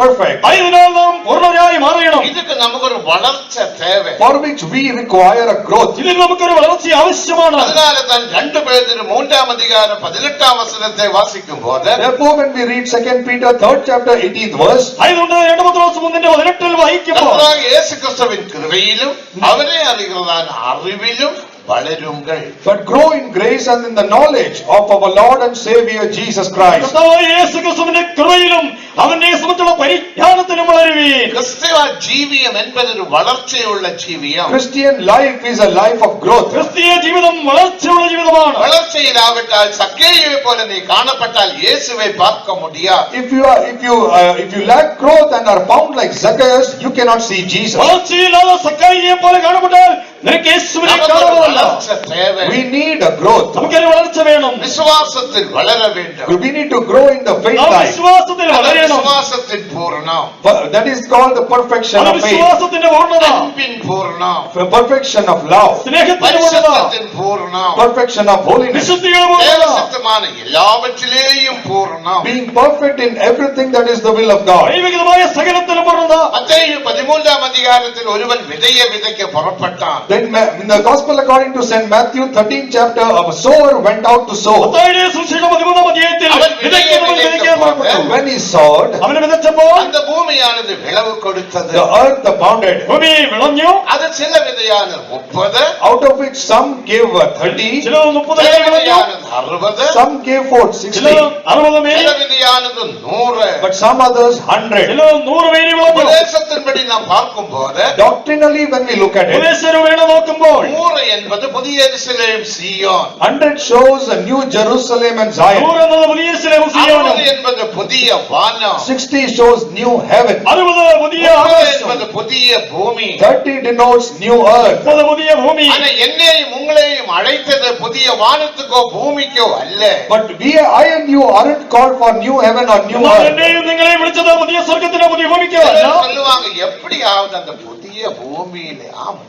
perfect, ആയതിനാൽ നാം പൂർണ്ണരായി മാറണം. இதுக்கு நமக்கு ஒரு வளர்ச்சி தேவை. for which we require a growth. ഇതിൽ നമുക്കൊരു വളർച്ച ആവശ്യമാണ്. அதனால தான் 2 பேதுரு 3:18 வசனத்தை வாசிக்கும் போது Therefore, when we read 2 Peter 3rd chapter 18th verse, ആയതുകൊണ്ട് 2 പത്രോസ് 3:18 വായിക്കുമ്പോൾ கர்த்தராகிய இயேசு கிறிஸ்துவின் கிருபையிலும் அவரை அறிகிறதான அறிவிலும் വളരുங்கள். but grow in grace and in the knowledge of our Lord and Savior Jesus Christ. കർത്താവായ യേശു ക്രിസ്തുവിന്റെ കൃപയിലും അവന്റെ സംബന്ധിച്ചുള്ള പരിജ്ഞാനത്തിലും വളരുവീൻ. ക്രിസ്തീയ ജീവിതം എന്നതൊരു വളർച്ചയുള്ള ജീവിതം. Christian life is a life of growth. ക്രിസ്തീയ ജീവിതം വളർച്ചയുള്ള ജീവിതമാണ്. വളർച്ചയിലാവിട്ടാൽ സക്കേയുവെ പോലെ നീ കാണപ്പെട്ടാൽ യേശുവെ பார்க்க முடியாது. If you lack growth and are found like Zacchaeus, you cannot see Jesus. വളർച്ചയില്ലാതെ സക്കായിയെ പോലെ കാണപ്പെട്ടാൽ നിനക്ക് യേശുവിനെ കാണാനാവില്ല. We need a growth. നമുക്കൊരു വളർച്ച വേണം. വിശ്വാസത്തിൽ വളര வேண்டும். We need to grow in the faith നാം life. വിശ്വാസത്തിൽ വളരണം. വിശ്വാസത്തിൽ പൂർണ്ണം. That is called the perfection അത് of faith. വിശ്വാസത്തിന്റെ പൂർണ്ണത. അൻപിൻ പൂർണ്ണം. Perfection of love. സ്നേഹത്തിന്റെ പൂർണ്ണത. പരിശുദ്ധത്തിൻ പൂർണ്ണം. Perfection of holiness. വിശുദ്ധിയുടെ പൂർണ്ണത. ദേവസിദ്ധமான എല്ലാവற்றிலேയും പൂർണ്ണം. Being perfect in everything that is the will of God. ദൈവികമായ സകലത്തിലും പൂർണ്ണത. മത്തായി 13-ാം ഒരുവൻ വിതയ്ക്ക് പുറപ്പെട്ടാൻ. Then in the gospel according to St. Matthew 13th chapter, a sower went out to sow. മത്തായിയുടെ സുവിശേഷം 13-ാം അധ്യായത്തിൽ വിതയ്ക്കാൻ പുറപ്പെട്ടു. When he sowed, അവന് വിതച്ചപ്പോൾ அந்த பூமியானது விளவு கொடுத்தது. the earth abounded. ഭൂമി വിളഞ്ഞു. அது சில விதையானது 30, Out of which some gave 30, ചിലത് 30 சில വിളഞ്ഞു. விதையானது 60, some gave forth 60, ചിലത് 60 മേൽ, சில விதையானது 100. but some others 100. ചിലത് 100 മേൽ വിളഞ്ഞു. ഉപദേശത്തിன்படி நாம் பார்க்கும்போது Doctrinally, when we look at it, ഉപദേശരൂപേണ നോക്കുമ്പോൾ 100 என்பது புதிய எருசலேம் சீயோன். 100 shows a new Jerusalem and Zion. 100 എന്നത് പുതിയ യെരൂശലേമും സീയോനും. 60 என்பது புதிய புதிய வானம். 60 shows new heaven. 60 புதிய ஆகாசம். என்பது புதிய பூமி. 30 denotes new earth. 30 புதிய பூமி. ஆனா என்னையும் உங்களையும் அழைத்தது புதிய வானத்துக்கோ பூமிக்கோ அல்ல. But I and you aren't called for new heaven or new நான் earth. என்னையும் நீங்களையும் விളിച്ചത് புதிய சொர்க்கத்திலே புதிய பூமிக்கு அல்ல. சொல்லுவாங்க எப்படியாவது அந்த புதிய பூமியில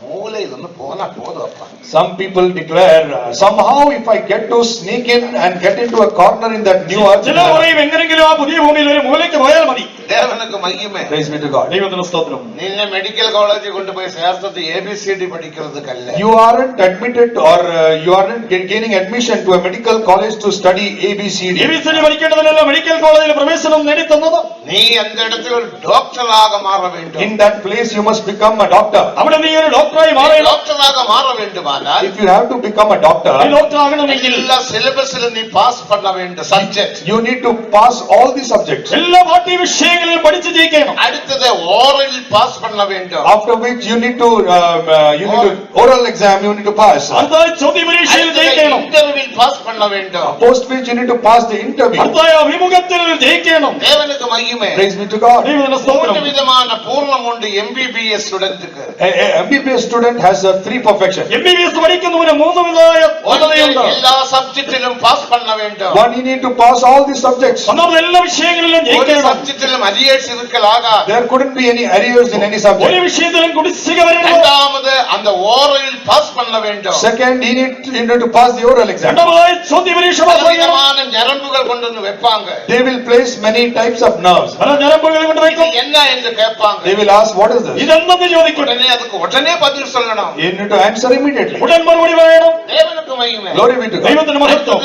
மூலையில ஒன்னு போனா போதும் அப்பா. Some people declare, somehow if I get to sneak in and get into a corner in that new earth. ചില പറയും എങ്ങനെയെങ്കിലും ആ പുതിയ ഭൂമിയിൽ ഒരു മൂലയ്ക്ക് പോയാൽ മതി. தேவனுக்கு மகிமை. Praise be to God. ദൈവത്തിന് സ്തോത്രം. നിന്നെ മെഡിക്കൽ കോളേജിൽ കൊണ്ടുപോയി ചേർത്തത് ABCD പഠിக்கிறதுக்கല്ല. You aren't admitted or you aren't gaining admission to a medical college to study ABCD. ABCD പഠിക്കേണ്ടതിനല്ല മെഡിക്കൽ കോളേജിൽ പ്രവേശനം നേടിത്തന്നത്. നീ அந்த இடத்துல ஒரு டாக்டராக மாற வேண்டும். In that place you must become a doctor. അവിടെ നീ ഒരു ഡോക്ടറായി മാറണം. டாக்டராக மாற வேண்டுமானால் If you have to become a doctor, നീ ഡോക്ടർ ആകണമെങ്കിൽ எல்லா സിലബസിൽ നീ പാസ് பண்ண வேண்டும் subject. you need to pass all the subjects. എല്ലാ പാഠ്യ വിഷയങ്ങളിലും പഠിച്ചു ജയിക്കണം. அடுத்தது ஓரல் பாஸ் பண்ண வேண்டும். After which you need to oral exam you need to pass. അടുത്തതായി ചോദ്യ പരീക്ഷയിൽ ജയിക്കണം. இன்டர்வியூ பாஸ் பண்ண வேண்டும். Post which you need to pass the interview. അടുത്തതായി അഭിമുഖത്തിൽ ജയിക്കണം. தேவனுக்கு மகிமை. Praise be to God. ദൈവത്തിന് സ്തോത്രം. மூன்று விதமான பூர்ணம் உண்டு MBBS ஸ்டூடெண்ட்க்கு. A MBBS student has 3 perfection. MBBS പഠിക്കുന്നവന് 3 വിധമായ ഉന്നതിയുണ്ട്. எல்லா சப்ஜெக்ட்டிலும் பாஸ் பண்ண வேண்டும். One, you need to pass all the subjects. ഒന്നാമത് എല്ലാ വിഷയങ്ങളിലും ஒரு ജയിക്കണം. சப்ஜெக்ட்டிலும் arrears இருக்கலாகா. There couldn't be any arrears in any ഒരു subject. വിഷയത്തിലും കുടിശ്ശിക വരരുത്. இரண்டாவது அந்த ஓரல் பாஸ் பண்ண வேண்டும். Second, you need to pass the oral exam. രണ്ടാമതായി ചോദ്യ പരീക്ഷ പാസ്സാകണം. விதமான நரம்புகள் கொண்டு வந்து வைப்பாங்க. They will place many types of nerves. പല ഞരമ്പുകൾ കൊണ്ട് വയ്ക്കും. இது என்ன என்று கேட்பாங்க. They will ask, what is this? ഇതെന്തെന്ന് ചോദിക്കും. உடனே பதில் சொல்லணும். You need to answer immediately. ഉടൻ മറുപടി പറയണം. தேவனுக்கு மகிமை. Glory be to God. ദൈവത്തിന് മഹത്വം.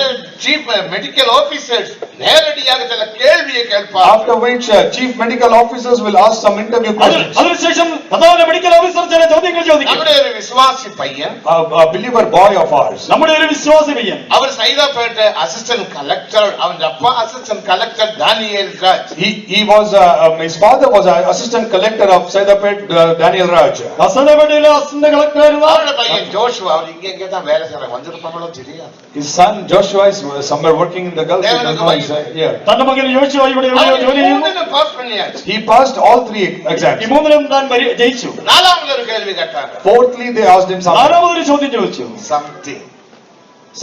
சீஃப் மெடிக்கல் ஆபீசர்ஸ் நேரடியாக சில கேள்வியை கேட்பார். After which chief medical officers will ask some interview questions. അതിനുശേഷം പ്രധാന മെഡിക്കൽ ഓഫീസർ ചില ചോദ്യങ്ങൾ ചോദിക്കും. நம்முடைய ஒரு விசுவாசி பையன், A believer boy of ours. നമ്മുടെ ഒരു വിശ്വാസി പയ്യൻ. அவர் சைதாப்பேட்டை அசிஸ்டன்ட் கலெக்டர். அவன் அப்பா assistant collector Daniel Raj. He was his father was an assistant collector of Saidapet, Daniel Raj. ഹസനപേട്ടയിലെ അസിസ്റ്റന്റ് കളക്ടറായിരുന്നു. அவரோட பையன் ஜோஷுவா. அவர் இங்கே தான் வேலை செய்யற வந்திருப்பாங்களோ தெரியாது. His son Joshua is somewhere working in the Gulf. He doesn't know he's here. തന്റെ മകൻ യോശുവ ഇവിടെ എവിടെയോ ജോലി ചെയ്യുന്നു. மூணுல பாஸ் பண்ணியாச்சு. He passed all 3 exams. ഈ മൂന്നിലും താൻ ജയിച്ചു. நாலாவது ஒரு கேள்வி கேட்டாங்க. Fourthly, they asked him something. നാലാമതൊരു ചോദ്യം ചോദിച്ചു.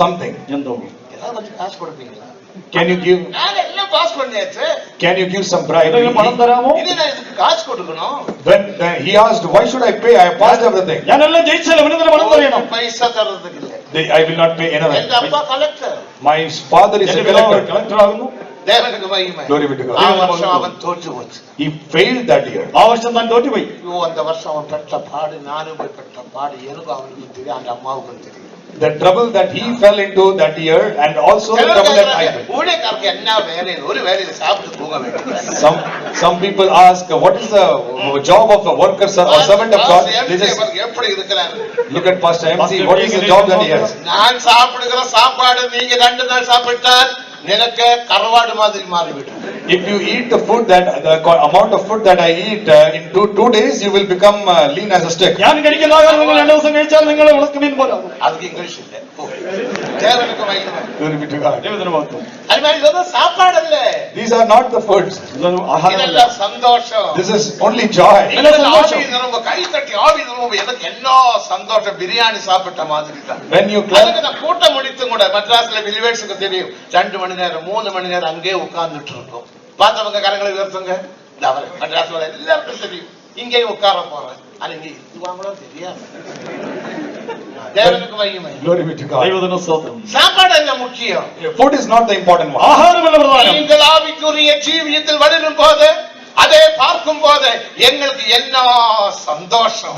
Something. എന്തോ ஏதாவது கொஞ்சம் காசு கொடுப்பீங்களா? Can you give? நான் எல்லாம் பாஸ் பண்ணியாச்சு. Can you give some bribe? എന്തെങ്കിലും പണം തരാമോ? இனி நான் இதுக்கு காசு கொடுக்கணும். When he asked, why should I pay? I have passed everything. ഞാനെല്ലാം ജയിച്ചല്ലോ, പിന്നെ എന്തിനാ പണം തരയണം? பைசா தரதுக்கு இல்ல. I will not pay another. எங்க அப்பா collector. My father is a എന്റെ പിതാവ് collector. കളക്ടർ ആകുന്നു. தேவனுக்கு மகிமை. Glory be to God. ஆ வருஷம் அவன் தோற்று போச்சு. He failed that year. ആ വർഷം താൻ തോറ്റുപോയി. ஐயோ அந்த வருஷம் அவன் பெற்ற பாடு, நானும் போய் பெற்ற பாடு, எனக்கும் அவனுக்கும் தெரியும், அந்த அம்மாவுக்கும் தெரியும். The trouble that he fell into that year and also the trouble that I fell. ஊழியக்காரருக்கு என்ன வேலை? ஒரு வேலையில சாப்பிட்டு தூங்க வேண்டும். Some people ask, what is the job of a worker or servant of God? They just எப்படி இருக்கிறாரு? look at Pastor MC. What is the job that he has? நான் சாப்பிடுகிற சாப்பாடு நீங்க 2 நாள் சாப்பிட்டால் நினைக்க கரவாடு மாதிரி மாறிவிடும். If you eat the food that the amount of food that I eat in 2 days, you will become lean as a stick. ഞാൻ കഴിക്കുന്ന ആഹാരം നിങ്ങൾ 2 ദിവസം കഴിച്ചാൽ നിങ്ങൾ ഉണക്കമീൻ പോലാകും. அதுக்கு இங்கிலீஷ் இல்ல. தேவனுக்கு மகிமை. Glory be to God. ദൈവത്തിന് മഹത്വം. அது மாதிரி இதெல்லாம் சாப்பாடு இல்ல. These are not the foods. ഇതൊന്നും ആഹാരമല്ല. இதெல்லாம் சந்தோஷம். This is only joy. ஆவி நிரம்ப கை தட்டி ஆவி நிரம்ப எனக்கு என்ன சந்தோஷம். பிரியாணி சாப்பிட்ட மாதிரி தான். When you clap, அதுக்கு நான் கூட்டம் முடித்தும் கூட மெட்ராஸ்ல பிலிவேட்ஸுக்கு தெரியும் 2 மணி நேரம் 3 மணி நேரம் அங்கே உட்கார்ந்துட்டு இருக்கோம். பார்த்தவங்க கரங்களை உயர்த்துங்க. அவர் மெட்ராஸ்ல எல்லாருக்கும் தெரியும். இங்கேயும் உட்கார போறேன். ஆனா இங்க இதுவாங்களோ தெரியாது. தேவனுக்கு மகிமை. glory be to God. ദൈവത്തിന് സ്തോത്രം. சாப்பாடு இல்ல முக்கியம். Food is not the important one. ആഹാരമല്ല പ്രധാനം. நீங்கள் ஆவிக்குரிய ஜீவியத்தில் வளரும் போது அதை பார்க்கும் போது எங்களுக்கு என்ன சந்தோஷம்.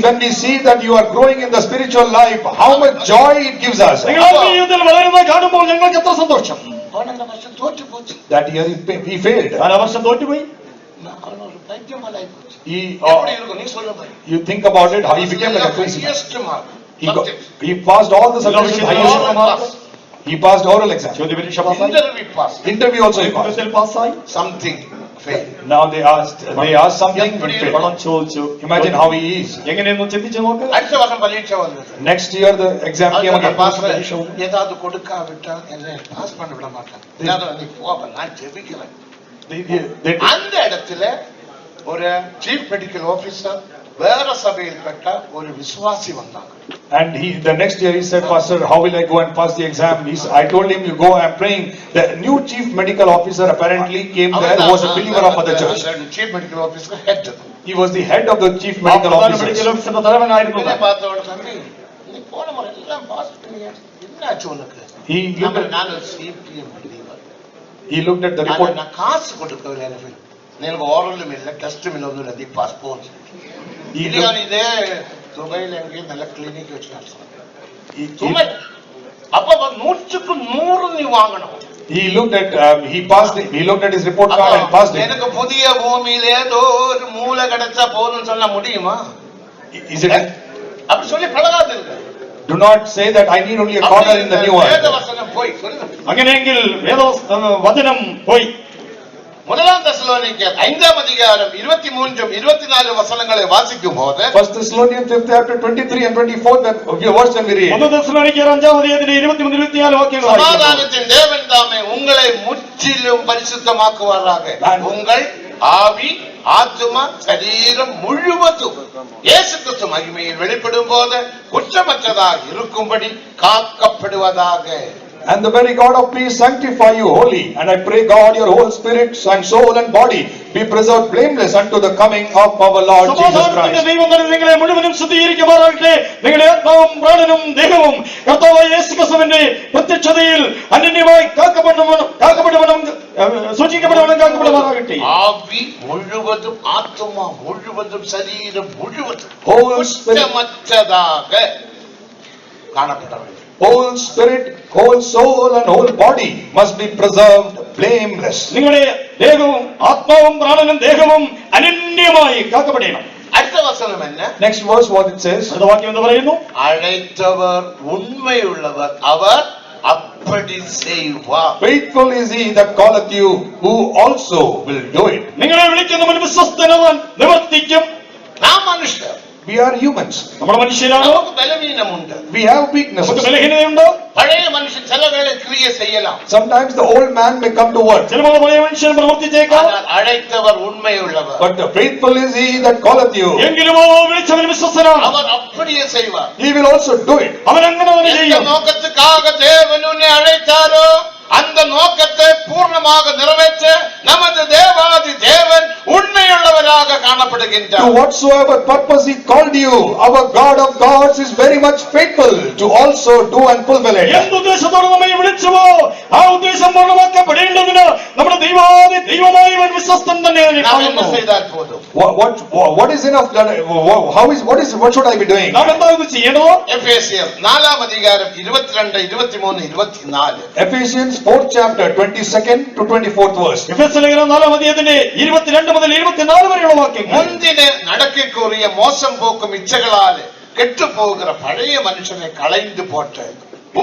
When we see that you are growing in the spiritual life, how much joy it gives us. നിങ്ങൾ ആത്മീയത്തിൽ വളരുന്നത് കാണുമ്പോൾ ഞങ്ങൾക്ക് എത്ര സന്തോഷം. போன வருஷம் தோற்று போச்சு. That year he failed. ആ വർഷം തോറ്റുപോയി. அவன் ஒரு பைத்தியமாய் போச்சு. He, எப்படி இருக்கும் நீ சொல்ல பாரு. you think about it, how he became like a crazy man. Highest mark. He passed all the subjects. He passed oral exam. ചോദ്യ പരീക്ഷ പാസ്സായി. Interview pass. Interview also he passed. പാസ്സായി. Something fail. Now they asked something. He failed. പണം ചോദിച്ചു. Imagine how he is. എങ്ങനെയെന്ന് ചിന്തിച്ചു നോക്ക്. அடுத்த வருஷம் பரீட்சை வந்தது. Next year the exam came again. ஏதாவது கொடுக்காவிட்டா என்ன பாஸ் பண்ண விட மாட்டாங்க. நீ போ, நான் ஜெபிக்கிறேன். அந்த இடத்துல ஒரு சீஃப் மெடிக்கல் ஆபீசர் வேற சபையில்பட்ட ஒரு விசுவாசி வந்தாங்க. And the next year he said, Pastor, how will I go and pass the exam? I told him, you go, I'm praying. The new chief medical officer apparently came there, who was a believer of the church. Chief medical officer head. He was the head of the chief medical officers. இவனை பார்த்தோட தம்பி, நீ போன முறை எல்லாம் pass பண்ணியா? என்னாச்சு உனக்கு? நான் CPM believer. He looked at the report. நான் காசு கொடுக்கவில்லை எனக்கு. எனக்கு ஓரலும் இல்லை, டெஸ்டும் இல்லை, ஒன்றும் இல்லை, பாஸ்போர்ட். இதே துபாயில் எங்கேயும் நல்ல கிளினிக் வச்சுருக்காங்க. அப்ப 100க்கு 100 நீ வாங்கணும். He looked at his report card and passed it. எனக்கு புதிய பூமியில ஏதோ ஒரு மூலை கிடைச்சா போதும்னு சொல்ல முடியுமா? Is it? அப்படி சொல்லி பழகாது இருக்கு. Do not say that I need only a corner in the new earth. வேதவசனம் போய் சொல்லுங்க. അങ്ങനെയെങ്കിൽ വേദവചനം പോയി. முதலாம் தெசலோனிக்கேயர் 5ஆம் அதிகாரம் 23 24 வசனங்களை வாசிக்கும் போது, First Thessalonians 5th chapter 23 and 24 that verse when we read. ഒന്ന് തെസ്സലോനിക്കർ 5ആം അധ്യായത്തിന്റെ 23 24 വാക്യങ്ങൾ വായിക്കുന്നു. சமாதானத்தின் தேவன் தாமே உங்களை முற்றிலும் பரிசுத்தமாக்குவாராக. உங்கள் ஆவி, ஆத்துமா, சரீரம் முழுவதும் இயேசு கிறிஸ்து மகிமையில் வெளிப்படும் போது குற்றமற்றதாக இருக்கும்படி காக்கப்படுவதாக. And the very God of peace sanctify you wholly. And I pray God your whole spirit and soul and body be preserved blameless unto the coming of our Lord Jesus Christ. ദൈവം നിങ്ങളെ മുഴുവനും ശുദ്ധീകരിക്കുമാറാകട്ടെ. നിങ്ങളുടെ ആത്മാവും പ്രാണനും ദേഹവും കർത്താവായ യേശു ക്രിസ്തുവിന്റെ പ്രത്യക്ഷതയിൽ അനന്യമായി കാക്കപ്പെടുമാറാകട്ടെ. ஆவி முழுவதும், ஆத்துமா முழுவதும், சரீரம் முழுவதும் Whole spirit, குற்றமற்றதாக காணப்பட வேண்டும். whole spirit, whole soul and whole body must be preserved blameless. നിങ്ങളുടെ ദേഹവും ആത്മാവും പ്രാണനും ദേഹവും അനന്യമായി കാക്കപ്പെടണം. அடுத்த வசனம் என்ன? Next verse what it says. അടുത്ത വാക്യം എന്ന് പറയുന്നു, அழைத்தவர் உண்மையுள்ளவர், அவர் அப்படி செய்வார். Faithful is he that calleth you, who also will do it. നിങ്ങളെ വിളിക്കുന്നവൻ വിശ്വസ്തനവൻ നിവർത്തിക്കും. நாம் മനുഷ്യർ. We are humans. നമ്മൾ മനുഷ്യരാണ്. നമുക്ക് ബലഹീനമുണ്ട്. We have weaknesses. നമുക്ക് ബലഹീനതയുണ്ടോ? പഴയ മനുഷ്യൻ ചില വേളை ക്രിയ ചെയ്യலாம். Sometimes the old man may come to work. ചിലപ്പോൾ പഴയ മനുഷ്യൻ പ്രവർത്തിച്ചേക്കാം. ஆனால் அழைத்தவர் உண்மையுள்ளவர். But the faithful is he that calleth you. എങ്കിലുമോ വിളിച്ചവൻ വിശ്വസ്തനാണ്. அவர் அப்படியே செய்வார். He will also do it. അവൻ അങ്ങനെ തന്നെ எந்த ചെയ്യും. நோக்கத்துக்காக தேவன் உன்னை அழைத்தாரோ அந்த நோக்கத்தை பூர்ணமாக நிறைவேற்ற நமது தேவாதி தேவன் உண்மையுள்ளவராக காணப்படுகின்றார். To whatsoever purpose he called you, our God of gods is very much faithful to also do and fulfill it. എന്ത് ഉദ്ദേശത്തോടെ നമ്മെ വിളിച്ചുവോ ആ ഉദ്ദേശം പൂർണ്ണമാക്കപ്പെടേണ്ടതിന് നമ്മുടെ ദൈവാദി ദൈവമായവൻ വിശ്വസ്തൻ തന്നെ. நாம் என்ன செய்தால் போதும்? What is enough? What should I be doing? നാം എന്താ ഇത് ചെയ്യേണ്ടത്? எபேசியர் 4ஆம் அதிகாரம் 22 23 24. Ephesians 4th chapter 22nd to 24th verse. എഫെസ്യ ലേഖനം 4ആം അധ്യായത്തിന്റെ 22 മുതൽ 24 വരെയുള്ള വാക്യങ്ങൾ. முந்தின நடக்கைக்குரிய மோசம் போக்கும் இச்சைகளால் கெட்டு போகிற பழைய மனுஷனை களைந்து போட்டு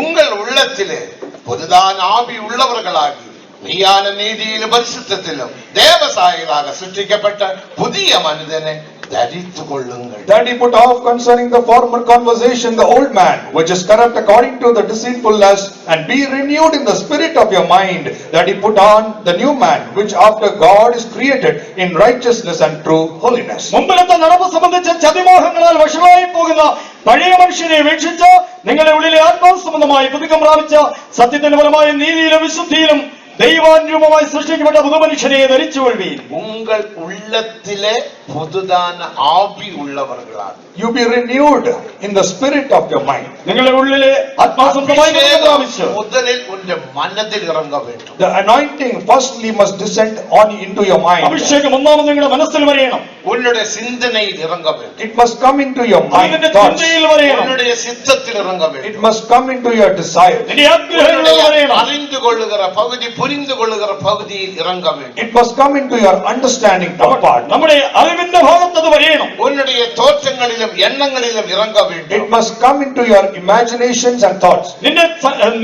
உங்கள் உள்ளத்திலே புதுதான ஆவி உள்ளவர்களாகி மெய்யான நீதியிலும் பரிசுத்தத்திலும் தேவசாயிகளாக சிருஷ்டிக்கப்பட்ட புதிய மனிதனை தரித்துக் கொள்ளுங்கள். That he put off concerning the former conversation the old man, which is corrupt according to the deceitful lust, and be renewed in the spirit of your mind, that he put on the new man, which after God is created in righteousness and true holiness. മുമ്പിലത്തെ നടപ്പ് സംബന്ധിച്ച ചതിമോഹങ്ങളാൽ വശമായി പോകുന്ന പഴയ മനുഷ്യനെ വീക്ഷിച്ച് നിങ്ങളുടെ ഉള്ളിലെ ആത്മാവ് സംബന്ധമായി പുതുക്കം പ്രാപിച്ച സത്യത്തിന്റെ ഫലമായ നീതിയിലും വിശുദ്ധിയിലും ദൈവാനുരൂപമായി സൃഷ്ടിക്കപ്പെട്ട പുതുമനുഷ്യനെ ധരിച്ചുകൊള്ളുവീൻ. உங்கள் உள்ளத்திலே புதுதான ஆவி உள்ளவர்களாக You be renewed in the spirit of your mind. നിങ്ങളുടെ ഉള്ളിലെ ആത്മാസംബന്ധമായി പുതുക്കം പ്രാപിച്ചു. முதலில் உங்கள் மனதில் இறங்க வேண்டும். The anointing firstly must descend on into your mind. അഭിഷേകം ഒന്നാമത് നിങ്ങളുടെ മനസ്സിൽ വരയണം. உன்னுடைய சிந்தனையில் இறங்க வேண்டும். It must come into your mind. നിന്റെ Thoughts. ചിന്തയിൽ വരയണം. உன்னுடைய சித்தத்தில் இறங்க It வேண்டும். must come into your desire. നിന്റെ ആഗ്രഹങ്ങളിൽ വരയണം. அறிந்து கொள்ளுகிற பகுதி, புரிந்து கொள்ளுகிற பகுதியில் இறங்க வேண்டும். It must come into your understanding part. നമ്മുടെ അറിവിന്റെ ഭാഗത്ത് അത് വരയണം. உன்னுடைய தோற்றங்களிலும் சிந்தனைகளிலும் எண்ணங்களிலும் இறங்க வேண்டும். It must come into your imaginations and thoughts. നിന്റെ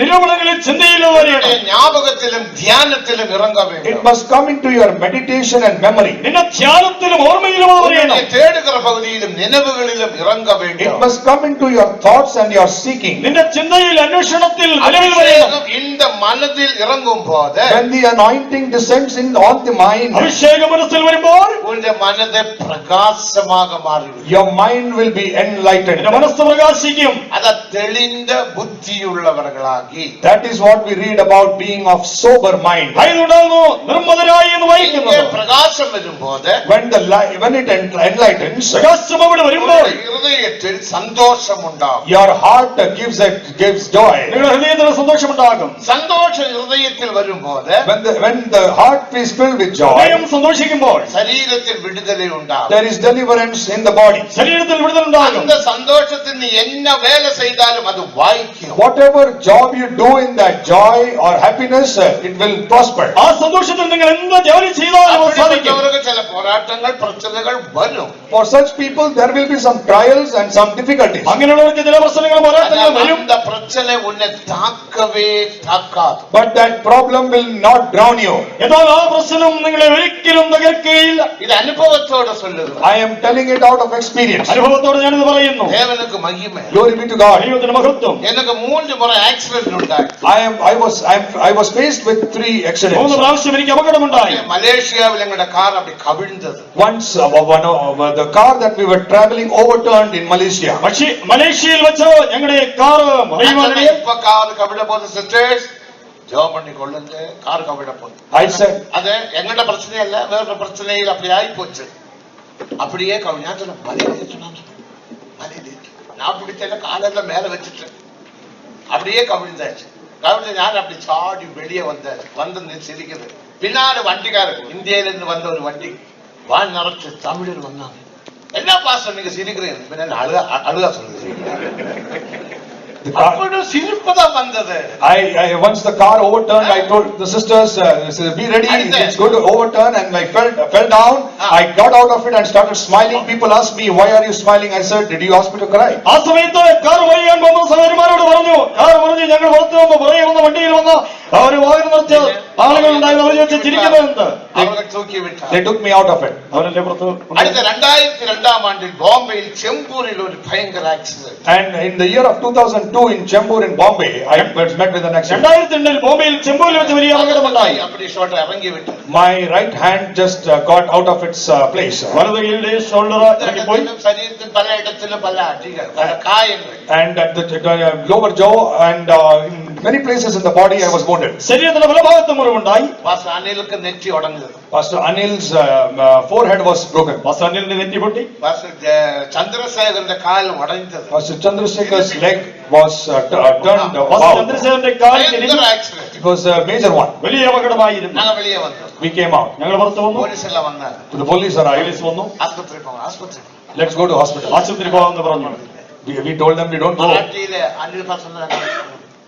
നിലവിളകളിൽ ചിന്തയിലും വരണം. ஞாபகத்திலும் தியானத்திலும் இறங்க It வேண்டும். must come into your meditation and memory. നിന്റെ ധ്യാനത്തിലും ഓർമ്മയിലും അത് വരണം. உன்னை தேடுகிற பகுதியிலும் நினைவுகளிலும் இறங்க It வேண்டும். must come into your thoughts and your seeking. നിന്റെ ചിന്തയിൽ അന്വേഷണത്തിൽ നിലവിൽ വരണം. அபிஷேகம் இந்த மனதில் இறங்கும் போது When the anointing descends in on the mind, അഭിഷേകം മനസ്സിൽ വരുമ്പോൾ உன்னுடைய மனதை பிரகாசமாக மாறிவிடும். your mind will be enlightened. നിന്റെ മനസ്സ് പ്രകാശിക്കും. அத தெளிந்த புத்தியுள்ளவர்களாகி That is what we read about being of sober mind. ഭയമുണ്ടാകുന്നു നിർമ്മതരായി എന്ന് இங்கே വായിക്കുന്നത്. பிரகாசம் வரும்போது When it enlightens, പ്രകാശം അവിടെ വരുമ്പോൾ உங்களுடைய இருதயத்தில் சந்தோஷம் உண்டாகும். your heart gives joy. നിങ്ങളുടെ ഹൃദയത്തിന് സന്തോഷമുണ്ടാകും. சந்தோஷம் இருதயத்தில் வரும்போது When the heart is filled with joy, ഹൃദയം സന്തോഷിക്കുമ്പോൾ சரீரத்தில் விடுதலை உண்டாகும். there is deliverance in the body. ശരീരത്തിൽ വിടുതലുണ്ടാകും. அந்த சந்தோஷத்தில் நீ என்ன வேலை செய்தாலும் அது வாய்க்கும். Whatever job you do in that joy or happiness, it will prosper. ആ സന്തോഷത്തിൽ നിങ്ങൾ എന്ത് ജോലി ചെയ്താലും അത് സാധിക്കും. அப்படிப்பட்டவருக்கு சில போராட்டங்கள் பிரச்சனைகள் வரும். For such people, there will be some trials and some difficulties. അങ്ങനെയുള്ളവർക്ക് ചില പ്രശ്നങ്ങളും പോരാട്ടങ്ങളും വരും. அந்த பிரச்சனை உன்னை தாக்கவே தாக்காது. But that problem will not drown you. എന്നാൽ ആ പ്രശ്നം നിങ്ങളെ ഒരിക്കലും തകർക്കുകയില്ല. இது அனுபவத்தோட சொல்லுது. I am telling it out of experience. അനുഭവത്തോടെ ഞാനിത് പറയുന്നു. தேவனுக்கு மகிமை. Glory be to God. ദൈവത്തിന് മഹത്വം. எனக்கு 3 முறை ஆக்சிடென்ட் உண்டாச்சு. I was faced with 3 മൂന്ന് accidents. പ്രാവശ്യം എനിക്ക് അപകടമുണ്ടായി. மலேசியாவில் எங்களோட கார் அப்படி கவிழ்ந்தது. Once, the car that we were traveling overturned in Malaysia. പക്ഷേ മലേഷ്യയിൽ വെച്ച് ഞങ്ങളുടെ കാർ മറിയുവാനിടയായി. இப்ப கார் கவிழ போது சிஸ்டர்ஸ் ஜெபம் பண்ணி கொள்ளுங்க, கார் கவிழ போகுது. I said, அது எங்கட பிரச்சனை இல்ல, வேற பிரச்சனையில் அப்படி ஆகி போச்சு. அப்படியே கவிழ நான் சொன்னேன், நான் பிடிச்ச காலெல்லாம் மேல வச்சுட்டேன். அப்படியே கவிழ்ந்தாச்சு. கவிழ்ந்து நான் அப்படி சாடி வெளியே வந்தாச்சு. வந்து சிரிக்குது. பின்னாடி வண்டிக்காரர் இந்தியில இருந்து வந்த ஒரு வண்டி வான் நிறச்சு தமிழர் வந்தாங்க. என்ன பாஸ்டர் நீங்க சிரிக்கிறீங்க? பின்னாடி அழுகா சொல்லுங்க. அப்படி சிரிப்புதான் வந்தது. Once the car overturned, I told the sisters, be ready, it's going to overturn, and I fell down. I got out of it and started smiling. People asked me, why are you smiling? I said, did you ask me to cry? ആ സമയത്ത് car മറിയാൻ പോകുന്ന സഹോദരന്മാരോട് പറഞ്ഞു, car മറിഞ്ഞ് ഞങ്ങൾ പുറത്തു വന്ന് പുറകെ വന്ന വണ്ടിയിൽ വന്ന് അവര് വാഹനം നിർത്തിയ ആളുകൾ ഉണ്ടായിരുന്നു. അവർ ചോദിച്ചു ചിരിക്കുന്നത്. அவர்கள் தூக்கி விட்டார். They took me out of it. അവരല്ലേ പുറത്ത്. அடுத்த 2002 ஆண்டில் பாம்பேயில் செம்பூரில் ஒரு பயங்கர accident. And in the year of 2002 in Chembur in Bombay, I was met with an accident. 2002 ബോംബെയിൽ ചെമ്പൂരിൽ വെച്ച് വലിയ അപകടമുണ്ടായി. அப்படி ஷோல்டர் இறங்கி விட்டது. My right hand just got out of its place. വലത് കൈയുടെ ഷോൾഡർ ഇറങ്ങിപ്പോയി. சரீரத்தில் பல இடத்துல பல அடிகள், பல காயங்கள். And at the lower jaw and in many places in the body I was wounded. ശരീരത്തിന്റെ പല ഭാഗത്തും മുറിവുണ്ടായി. பாஸ்டர் அனிலுக்கு நெற்றி உடைஞ்சது. Pastor Anil's forehead was broken. Pastor അനിലിന്റെ നെറ്റി പൊട്ടി. பாஸ்டர் சந்திரசேகரന്റെ கால் உடைஞ்சது. Pastor Chandrasekhar's leg was turned pastor out. ചന്ദ്രശേഖരന്റെ കാൽ തിരിഞ്ഞു. பயங்கர accident. It was a major one. വലിയ അപകടമായിരുന്നു. நாங்க வெளியே வந்தோம். We came out. ഞങ്ങൾ പുറത്തു വന്നു. போலீஸ் எல்லாம் வந்தாங்க. The police arrived. പോലീസ് വന്നു. ஆஸ்பத்திரி போங்க, ஆஸ்பத்திரி. Let's go to hospital. ആശുപത്രി പോകാമെന്ന് പറഞ്ഞു. We told them we don't go. மராட்டியில அனில் பாஸ்டர்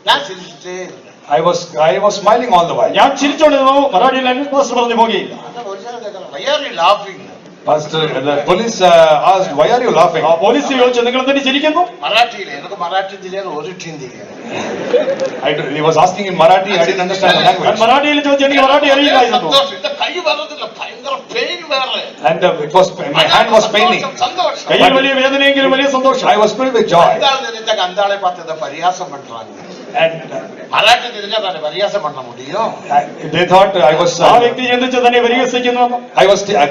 நான் சிரிச்சுட்டே இருந்தேன். I was smiling all the while. ഞാൻ ചിരിച്ചോണ്ടിരുന്നു. മറാഠിയിൽ അനിൽ പാസ്റ്റർ പറഞ്ഞു പോകുകയില്ല. அதான் ஒரு சிலர் கேட்கலாம், why are you laughing? Pastor, the police asked, why are you laughing? ആ പോലീസ് ചോദിച്ചു, നിങ്ങൾ എന്തിനു ചിരിക്കുന്നു? மராட்டியில எனக்கு மராட்டி தெரியாது, ஒரு டீம் தெரியாது. He was asking in Marathi, I didn't understand the ഞാൻ language. മറാഠിയിൽ ചോദിച്ചു, എനിക്ക് മറാഠി അറിയില്ലായിരുന്നു. சந்தோஷம். இந்த கை வர்றதுல பயங்கர பெயின் வேற. And my hand was paining. சந்தோஷம். കയ്യിൽ വലിയ വേദനയെങ്കിലും വലിയ സന്തോഷം. I was filled with joy. அந்த ஆள் நினைச்சாங்க, அந்த ஆளை பார்த்து இதை பரியாசம் பண்றாங்க. And மராட்டி தெரிஞ்சா தானே பரியாசம் பண்ண முடியும். they thought I was, ആ വ്യക്തി ചിന്തിച്ച് തന്നെ പരിഹസിക്കുന്നു.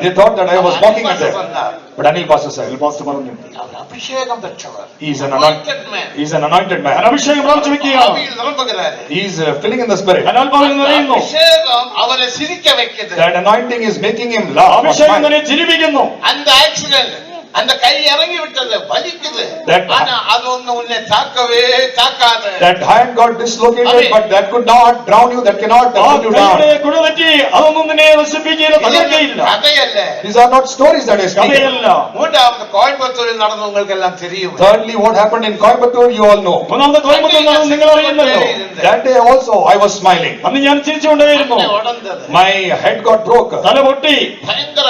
they thought that I was mocking at them. சொன்னார், But Anil Pastor said, pastor പറഞ്ഞു, அவர் அபிஷேகம் பெற்றவர். he is an Anointed man. anointed man. ഞാൻ അഭിഷേകം പ്രാപിച്ച വ്യക്തിയാണ്. ஆவியில் நிரம்புகிறாரு. He is filling in the spirit. ഞാൻ ആത്മാവിൽ നിറയുന്നു. அபிஷேகம் அவரை சிரிக்க வைக்குது. That anointing is making him laugh. or അഭിഷേകം smile. തന്നെ ചിരിപ്പിക്കുന്നു. அந்த ஆக்சிடென்ட், அந்த கை இறங்கி விட்டது, வலிக்குது. That- ஆனா அது ஒண்ணு உன்னை தாக்கவே தாக்காது. That hand got dislocated, Amen. but that could not drown you, that cannot ആ put you down. കൈയുടെ കുടവറ്റി അതൊന്നും നിന്നെ നശിപ്പിക്കുകയില്ല, തകർക്കുകയില്ല. கதையல்ல. These are not stories that I speak. കഥയല്ല. மூன்றாவது கோயம்புத்தூரில் நடந்தவங்களுக்கு எல்லாம் தெரியும். Thirdly, what happened in Coimbatore, you all know. ഒന്നാമത്തെ കോയമ്പത്തൂർ നടന്നത് നിങ്ങൾ അറിയുന്നല്ലോ. That day also I was smiling. അന്ന് ഞാൻ ചിരിച്ചുകൊണ്ടേയിരുന്നു. உடந்தது. My head got broken. തല പൊട്ടി. பயங்கர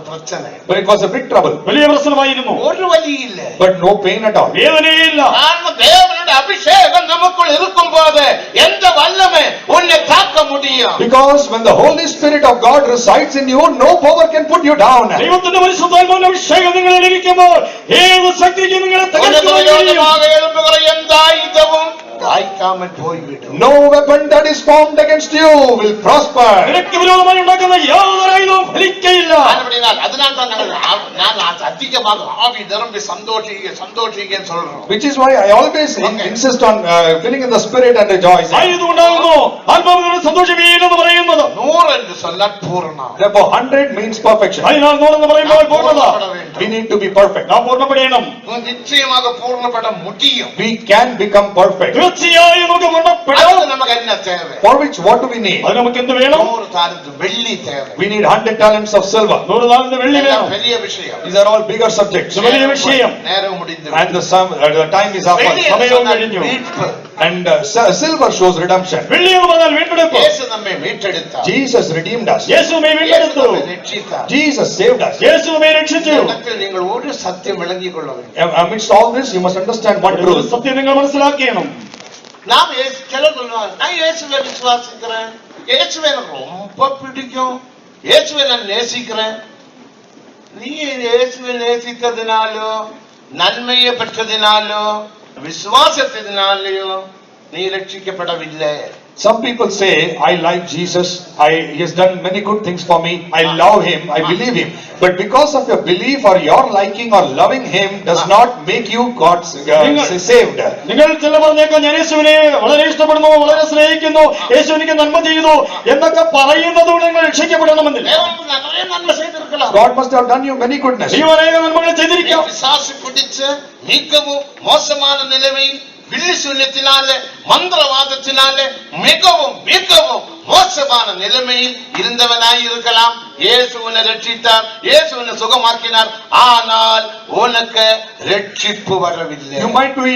പ്രശ്നം. But it was a big trouble. വലിയ പ്രശ്നമായിരുന്നു. ഒരു വലിയില്ല. But no pain at all. വേദനയില്ല. കാരണം ദേവനുടെ അഭിഷേകം നമുക്കുൾ ഇരിക്കുമ്പോൾ എന്ത് വല്ലമേ ഉന്നെ താക്ക മുടിയും. Because when the Holy Spirit of God resides in you, no power can put you down. ദൈവത്തിന്റെ പരിശുദ്ധാത്മാവിന്റെ അഭിഷേകം നിങ്ങളിൽ ഇരിക്കുമ്പോൾ ഏത് ശക്തിക്കും നിങ്ങളെ തകർക്കാൻ കഴിയും. No weapon that is formed against you will prosper. നിനക്ക് വിരോധമായി ഉണ്ടാക്കുന്ന യാതൊരു ആയുധവും ഫലിക്കയില്ല. Which is why I always insist on filling in the spirit and rejoicing. ആയുധമുണ്ടാകുന്നു, ആത്മാവിനോട് സന്തോഷിപ്പീനെന്ന് പറയുന്നത്. 100 എന്ന് ചൊല്ലാൻ പൂർണ്ണ. Therefore 100 means perfection. അതിനാൽ 100 എന്ന് പറയുമ്പോൾ പൂർണ്ണത. We need to be perfect. നാം പൂർണ്ണപ്പെടണം. നിശ്ചയமாக പൂർണ്ണപ്പെടാൻ മുടിയും. We can become perfect. തീർച്ചയായും നമുക്ക് പൂർണ്ണപ്പെടാം. നമുക്ക് എന്നാ Thewa? For which what do we need? അത് നമുക്ക് എന്ത് വേണം? 100 താലന്ത് വെള്ളി Thewa. We need 100 talents of silver. 100 താലന്ത് വെള്ളി വേണം. വലിയ വിഷയം. These are all bigger subjects. വലിയ വിഷയം. നേരം മുടിഞ്ഞു. And the time is up. സമയവും കഴിഞ്ഞു. And silver shows redemption. വെള്ളി എന്ന് പറഞ്ഞാൽ വീണ്ടെടുപ്പ്. യേശു നമ്മെ വീണ്ടെടുത്ത. Jesus redeemed us. യേശു നമ്മെ വീണ്ടെടുത്തു. Jesus saved us. യേശു നമ്മെ രക്ഷിച്ചു. നിങ്ങൾ ഒരു സത്യം വിളങ്ങിക്കൊള്ളുക. Amidst all this, you must understand one ഒരു truth. സത്യം നിങ്ങൾ മനസ്സിലാക്കണം. നാം ചിലർ ഞാൻ യേശുവെ വിശ്വാസിக்கிறேன், യേശുവെ ரொம்ப பிடிக்கும், യേശുവെ ഞാൻ நேசிக்கிறேன். നീ യേശുവെ நேசித்தതിനാലോ നന്മയെ പെറ്റതിനാലോ വിശ്വാസത്തിനാലോ നീ രക്ഷിക്കപ്പെടവില്ലേ? Some people say, I like Jesus, he has done many good things for me, I love him, I believe him. But because of your belief or your liking or loving him does not make you God's saved. നിങ്ങൾ ചില പറഞ്ഞേക്കാം, ഞാൻ യേശുവിനെ വളരെ ഇഷ്ടപ്പെടുന്നു, വളരെ സ്നേഹിക്കുന്നു, യേശു എനിക്ക് നന്മ ചെയ്തു എന്നൊക്കെ പറയുന്നതുകൊണ്ട് നിങ്ങൾ രക്ഷിക്കപ്പെടണമെന്നില്ല. God must have done you many goodness. നീ അനേക നന്മകൾ ചെയ്തിരിക്കാം. പിശാച് പിടിച്ച് മിகவும் மோசமான நிலைமையில் வில்லிசூன்யத்தினாலே மந்திரவாதத்தினாலே மிகவும் மிகவும் மோசமான நிலைமையில் இருந்தவனாய் இருக்கலாம். இயேசு உன்னை ரட்சித்தார், இயேசு உன்னை சுகமாக்கினார், ஆனால் உனக்கு ரட்சிப்பு வரவில்லை. You might be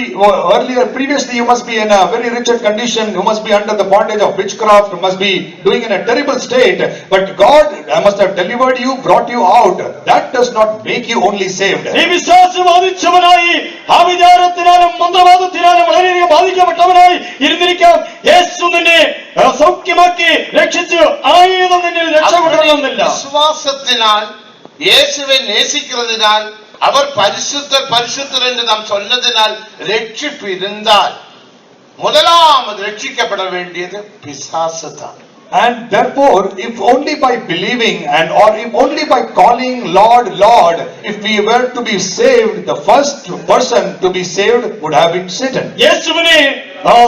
previously you must be in a very wretched condition, you must be under the bondage of witchcraft, you must be doing in a terrible state, but God must have delivered you, brought you out. That does not make you only saved. നീ വിശ്വാസബാധിച്ചവനായി ആവിചാരത്തിനാലും മന്ത്രവാദത്തിനാലും വളരെയധികം ബാധിക്കപ്പെട്ടവനായി ഇരുന്നിരിക്കാം. യേശു നിന്നെ സൗഖ്യമാക്കി രക്ഷിച്ചു. ആയുധം നിന്നിൽ രക്ഷ കൊണ്ടുവന്നില്ല. വിശ്വാസത്തിനാൽ യേശുവെ നേസിക്കുന്നതിനാൽ അവർ പരിശുദ്ധർ പരിശുദ്ധർ എന്ന് നാം சொன்னതിനാൽ രക്ഷിപ്പ് இருந்தாൽ முதலாவது രക്ഷിക്കപ്പെട വേണ്ടിയത് പിശാചാണ്. And therefore, if only by believing or if only by calling Lord, Lord, if we were to be saved, the first person to be saved would have been Satan. യേശുവിനെ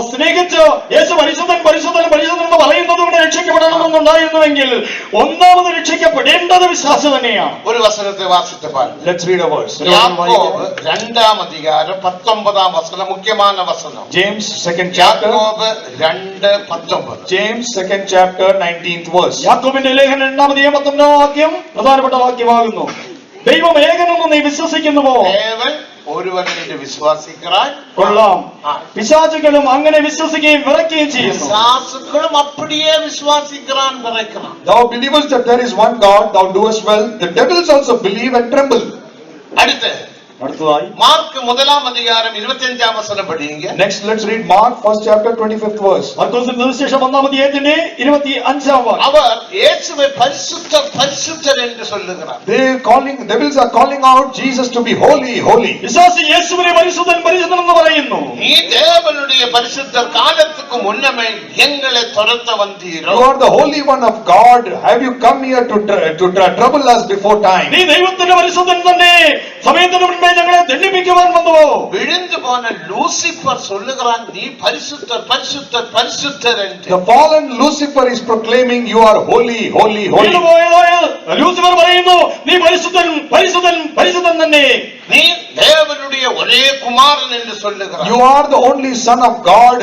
സ്നേഹിച്ച് യേശു പരിശുദ്ധൻ പരിശുദ്ധൻ പരിശുദ്ധൻ എന്ന് പറയുന്നത് കൊണ്ട് രക്ഷിക്കപ്പെടണമെന്നുണ്ടായിരുന്നുവെങ്കിൽ ഒന്നാമത് രക്ഷിക്കപ്പെടേണ്ടത് വിശ്വാസം തന്നെയാണ്. ഒരു വചനത്തെ വാസിച്ച് പാരുங்க. Let's read a verse. യാക്കോബ് 2-ാം അധ്യായം 19-ാം വചനം മുഖ്യமான വചനം. James 2nd chapter. യാക്കോബ് 2:19. James 2nd chapter 19th verse. യാക്കോബിന്റെ ലേഖനം 2-ാം അധ്യായം 19-ാം വാക്യം പ്രധാനപ്പെട്ട വാക്യമാകുന്നു. ദൈവം ഏകനെന്ന് നീ വിശ്വസിക്കുന്നുവോ? ദേവൻ ഒരുവനിൽ വിശ്വാസിക്കാൻ കൊള്ളാം. പിശാചുക്കളും അങ്ങനെ വിശ്വസിക്കുകയും വിറയ്ക്കുകയും ചെയ്യുന്നു. പിശാചുക്കളും அப்படியே വിശ്വാസിക്കാൻ വിറയ്ക്കണം. Thou believest that there is one God, thou doest well. The devils also believe and tremble. അടുത്തതായി മാർക്ക് 1-ാം അധ്യായം 25-ാം വചനം പഠിക്കുക. Next, let's read Mark 1st chapter 25th verse. മർക്കോസിന്റെ സുവിശേഷം 1-ാം അധ്യായത്തിന്റെ 25-ാം വാക്യം. അവർ യേശുവെ പരിശുദ്ധർ പരിശുദ്ധർ എന്ന് சொல்லுகிறார். Devils are calling out Jesus to be holy, holy. വിശ്വാസി യേശുവിനെ പരിശുദ്ധൻ പരിശുദ്ധൻ എന്ന് പറയുന്നു. നീ ദേവനുடைய പരിശുദ്ധർ കാലத்துக்கு മുന്നമേ എങ്ങളെ തുരത്ത വந்தீரോ? You are the holy one of God. Have you come here to trouble us before time? നീ ദൈവത്തിന്റെ പരിശുദ്ധൻ തന്നെ, സമയത്തിന് മുൻപേ ഞങ്ങളെ ദണ്ഡിപ്പിക്കുവാൻ വന്നുവോ? വിഴുന്നു പോന ലൂസിഫർ சொல்லுகிறான் നീ പരിശുദ്ധർ പരിശുദ്ധർ പരിശുദ്ധർ എന്ന്. The fallen Lucifer is proclaiming you are holy, holy, holy. Lucifer പറയുന്നു നീ പരിശുദ്ധൻ പരിശുദ്ധൻ പരിശുദ്ധൻ തന്നെ. നീ தேவனுடைய ஒரே குமாரன் என்று சொல்லுகிறார். You are the only son of God,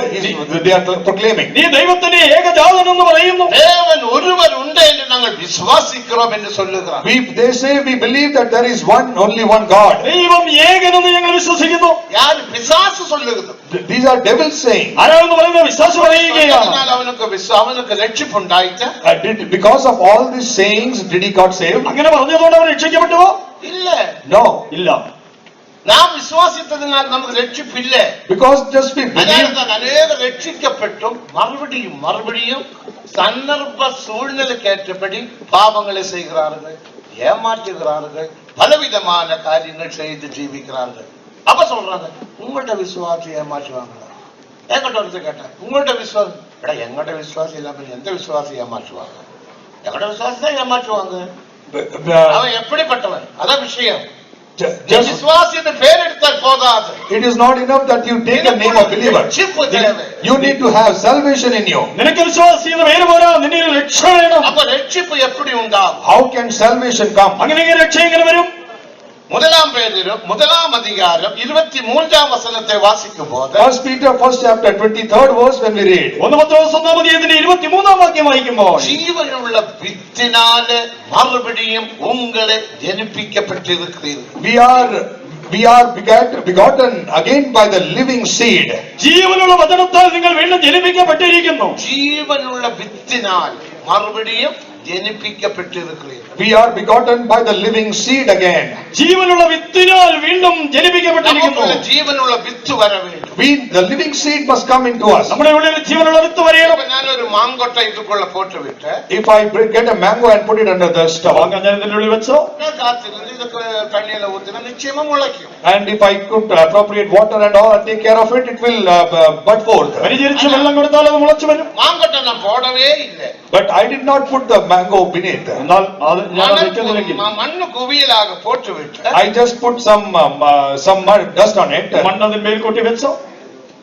they are proclaiming. നീ ദൈവത്തിന്റെ ഏകജാതൻ എന്ന് പറയുന്നു. தேவன் ஒருவர் உண்டு என்று நாங்கள் விசுவாசிக்கிறோம் என்று சொல்லுகிறார். They say we believe that there is only one God. ദൈവം ഏകനെന്ന് ഞങ്ങൾ വിശ്വസിക്കുന്നു. யார் பிசாசு சொல்லுகிறது? These are devils saying. ആരാണെന്ന് പറയുന്നത് വിശ്വാസം പറയുകയാണ്. அவனுக்கு ரட்சிப்பு உண்டாயிட்ட? Because of all these sayings, did he got saved? അങ്ങനെ പറഞ്ഞതുകൊണ്ട് അവൻ രക്ഷിക്കപ്പെട്ടുവോ? இல்ல. No. ഇല്ല. நாம் விசுவாசித்ததனால் நமக்கு ரட்சிப்பு இல்ல. Because just we believe. அநேக ரட்சிக்கப்பட்டும் மறுபடியும் சந்தர்ப்ப சூழ்நிலைக்கேற்றபடி பாவங்களை செய்கிறார்கள், ஏமாற்றுகிறார்கள், பலவிதமான காரியங்கள் செய்து ஜீவிக்கிறார்கள். அப்ப சொல்றாங்க, உங்கள்ட்ட விசுவாசி ஏமாற்றுவாங்களா? என்கிட்ட ஒருத்தர் கேட்டேன், உங்கள்ட்ட விசுவாசம் எங்கள்ட்ட விசுவாசம் இல்லாம எந்த விசுவாசி ஏமாற்றுவாங்க? எங்கள்ட்ட விசுவாசி தான் ஏமாற்றுவாங்க. அவன் எப்படிப்பட்டவன்? அதான் விஷயம். விசுவாசி என்று பேர் எடுத்தால் போதாது. It is not enough that you take a name of believer. You need to have salvation in you. നിനക്ക് വിശ്വാസി എന്ന് പേര് പോരാ, നിന്നിൽ രക്ഷ വേണം. அப்ப ரட்சிப்பு எப்படி உண்டாகும்? How can salvation come? അങ്ങനെ രക്ഷ എങ്ങനെ വരും? முதலாம் பேதுரு முதலாம் அதிகாரம் 23ஆம் வசனத்தை வாசிக்கும் போது, First Peter first chapter 23rd verse when we read, 1 പത്രോസ് 1-ാം അധ്യായത്തിന്റെ 23-ാം വാക്യം വായിക്കുമ്പോൾ, ஜீவனுள்ள வித்தினாலே மறுபடியும் உங்களை ஜனிப்பிக்கப்பட்டிருக்கிறீர்கள். We are begotten again by the living seed. ജീവനുള്ള വചനത്താൽ നിങ്ങൾ വീണ്ടും ജനിപ്പിക്കപ്പെട്ടിരിക്കുന്നു. ஜீவனுள்ள வித்தினால் மறுபடியும் ജനിപ്പിക്കപ്പെട്ടിരിക്കുകയാണ്. We are begotten by the living seed again. ജീവനുള്ള വിത്തിനാൽ വീണ്ടും ജനിപ്പിക്കപ്പെട്ടിരിക്കുന്നു. നമുക്കുള്ള ജീവനുള്ള വിത്ത് വര வேண்டும். The living seed must come into us. നമ്മുടെ ഉള്ളിൽ ജീവനുള്ള വിത്ത് വരണം. ഞാൻ ഒരു മാങ്കോട്ട ഇതുക്കുള്ള പോട്ട് വിട്ട്, If I get a mango and put it under the stove, ഞാൻ ഇതിന്റെ ഉള്ളിൽ വെച്ചോ, ഞാൻ കാത്തിരുന്ന് ഇതൊക്കെ തണ്ണിയില ഊത്തിന നിശ്ചയമാ മുളയ്ക്കും. and if I could appropriate water and all, take care of it, it will bud forth. പരിചരിച്ച് വെള്ളം കൊടുത്താൽ അത് മുളച്ചു വരും. മാങ്കോട്ട ഞാൻ പോടവേ ഇല്ല. But I did not put the mango beneath. എന്നാൽ അത് ഞാൻ വെക്കുന്നില്ലെങ്കിൽ മണ്ണ് കുവിയലാക പോട്ട് വിട്ട്, I just put some mud, dust on it. മണ്ണ് അതിന്മേൽ കൊട്ടി വെച്ചോ,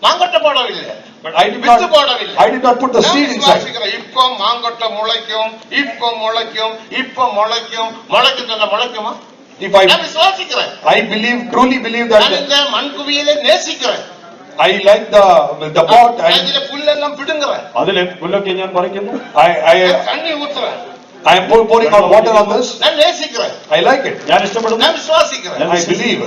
മാങ്കോട്ട പോടവില്ല. But I did with പോടവില്ല. not put the seed inside. ഇപ്പൊ മാങ്കോട്ട മുളയ്ക്കും, ഇപ്പൊ മുളയ്ക്കും, തന്നെ മുളയ്ക്കുമോ? If ഞാൻ വിശ്വാസിக்கிறேன். I truly believe that ഞാൻ இந்த മൺകുവിയലെ നേസിக்கிறேன். I like the pot ഞാൻ and ഇതിലെ പുല്ലെല്ലാം പിടുങ്ങുறேன். അതിലെ പുല്ലൊക്കെ ഞാൻ പറിക്കുന്നു. தண்ணி ஊத்துறேன். I am pouring out water on this. நான் நேசிக்கிறேன். I like it. ഞാൻ ഇഷ്ടപ്പെടുന്നു. நான் விசுவாசிக்கிறேன். I believe.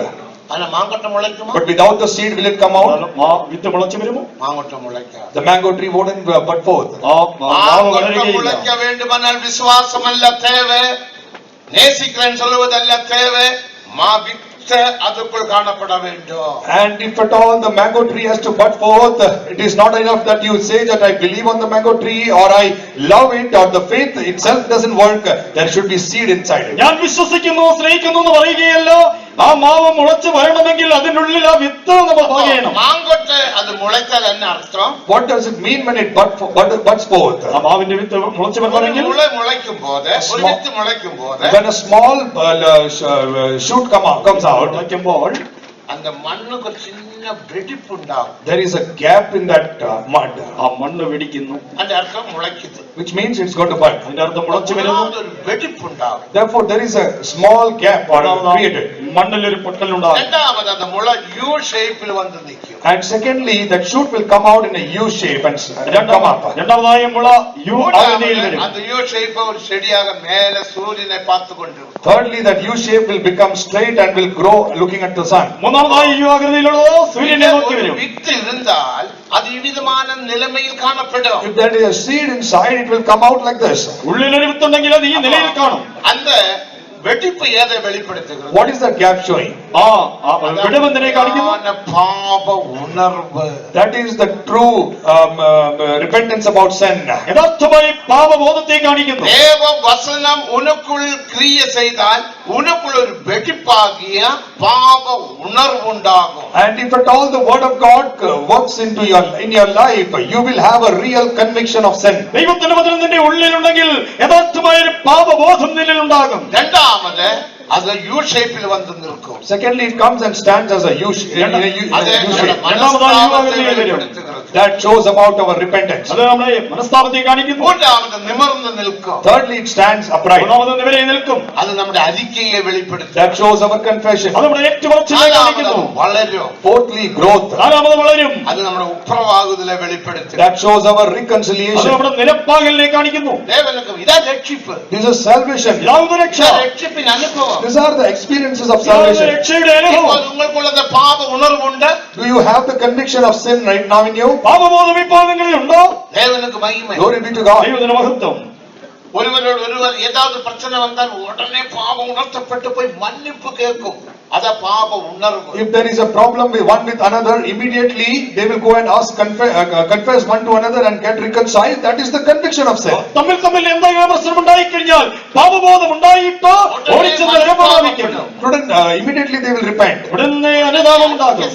ஆனா மாங்கொட்ட முளைக்குமா? But without the seed, will it come out? വിത്ത് മുളച്ചു വരുമോ? மாங்கொட்ட முளைக்காது. The mango tree wouldn't bud forth. மாங்கொட்ட முளைக்க வேண்டுமானால் விசுவாசம் அல்ல தேவை, நேசிக்கிறேன் சொல்லுவதல்ல தேவை, வித்து அதுக்குள் காணப்பட வேண்டும். And if at all the mango tree has to bud forth, it is not enough that you say that I believe on the mango tree or I love it, or the faith itself doesn't work. There should be seed inside it. ഞാൻ വിശ്വസിക്കുന്നു സ്നേഹിക്കുന്നു എന്ന് പറയുകയല്ല, ആ മാവ് മുളച്ചു വരണമെങ്കിൽ അതിനുള്ളിൽ ആ വിത്ത് നമ്മൾ പറയണം. മാങ്കொட்ட അത് മുളച്ചാൽ என்ன അർത്ഥം? What does it mean when it buds forth? ആ മാവിന്റെ വിത്ത് മുളച്ചു വരണമെങ്കിൽ, முளைக்கும் போது, ஒரு வித்து முளைக்கும் போது, when a small shoot comes out, മുളയ്ക്കുമ്പോൾ அந்த மண்ணுக்கு ஒரு சின்ன வெடிப்பு உண்டாகும். there is a gap in that mud, ആ മണ്ണ് വെടിക്കുന്നു. அந்த அர்த்தம் முளைக்குது. which means it's going to bud. അതിന്റെ അർത്ഥം മുളച്ചു വരുന്നു. ஒரு வெடிப்பு உண்டாகும். Therefore there is a small gap created. മണ്ണിലൊരു പൊട്ടലുണ്ടാകും. இரண்டாவது அந்த முளை யூ ஷேப்பில் வந்து நிக்கும். And secondly, that shoot will come out in a U shape and come up. രണ്ടാമതായ മുള യു ആകൃതിയിൽ വരും. அந்த யூ ஷேப் ஒரு செடியாக மேலே சூரியனை பார்த்து கொண்டிருக்கும். Thirdly, that U shape will become straight and will grow looking at the sun. മൂന്നാമതായി യു ആകൃതിയിലുള്ളത് സൂര്യനെ നോക്കി വരും. வித்து இருந்தால் அது இவ்விதமான நிலைமையில் காணப்படும். If there is a seed inside, it will come out like this. ഉള്ളിലൊരു വിത്തുണ്ടെങ്കിൽ അത് ഈ നിലയിൽ കാണും. அந்த வெடிப்பு எதை வெளிப்படுத்துகிறது? What is that gap showing? വിടവെന്തിനെ കാണിക്കുന്നു? பாப உணர்வு. That is the true repentance about sin. യഥാർത്ഥമായി പാപബോധത്തെ കാണിക്കുന്നു. தேவ வசனம் உனக்குள் கிரியை செய்தால் உனக்குள் ஒரு வெடிப்பாகிய பாப உணர்வு உண்டாகும். And if at all the word of God works in your life, you will have a real conviction of sin. ദൈവത്തിന്റെ വചനം നിന്റെ ഉള്ളിലുണ്ടെങ്കിൽ യഥാർത്ഥമായ ഒരു പാപബോധം നിന്നിൽ ഉണ്ടാകും. இரண்டாவது അത് യു ഷേപ്പിൽ വന്ന് നിൽക്കും. Secondly, it comes and stands as a U അത് shape. മനസ്താപത്തെ വെളിപ്പെടുത്തുகிறது. That shows about our repentance. അത് നമ്മുടെ മനസ്താപത്തെ കാണിക്കുന്നു. മൂന്നാമത് നിമിർന്ന് നിൽക്കും. Thirdly, it stands upright. മൂന്നാമത് നിവരെ നിൽക്കും. അത് നമ്മുടെ അറിക്കയെ വെളിപ്പെടുത്തും. That shows our confession. അത് നമ്മുടെ ഏറ്റുപറച്ചിലെ കാണിക്കുന്നു. വളരും. Fourthly, growth. നാലാമത് വളരും. അത് നമ്മുടെ ഉപ്രവാകുതലെ വെളിപ്പെടുത്തും. That shows our അത് reconciliation. നമ്മുടെ നിരപ്പാകലിനെ കാണിക്കുന്നു. ദേവനക്ക് ഇതാ രക്ഷിപ്പ്. This is salvation. ഇതാവുന്ന രക്ഷ. ഇതാ രക്ഷിപ്പിന്റെ അനുഭവം. These are the experiences of ഇതാവുന്ന salvation. രക്ഷയുടെ അനുഭവം. ഇപ്പോൾ നിങ്ങൾക്കുള്ളത് പാപ ഉണർവുണ്ട്. Do you have the conviction of sin right now in you? പാപബോധം ഇപ്പോൾ നിങ്ങളിൽ ഉണ്ടോ? ദേവനക്ക് മഹിമ. Glory be to God. ദൈവത്തിന് മഹത്വം. ഒരുവരോട് ഒരുവർ ഏതാவது പ്രശ്നം വന്നാൽ ഉടനെ പാപം ഉണർത്തപ്പെട്ടു പോയി മன்னிப்பு കേൾക്കും. അതാ പാപ ഉണർവ്. If there is a problem with one with another, immediately they will go and ask, confess one to another and get reconciled. That is the conviction of sin. തമ്മിൽ എന്തെങ്കിലും പ്രശ്നം ഉണ്ടായിക്കഴിഞ്ഞാൽ പാപബോധം ഉണ്ടായിട്ടോ ഓടിച്ചെന്ന് അനുഭവിക്കും. Immediately they will repent. ഉടനെ അനുതാപം ഉണ്ടാകും.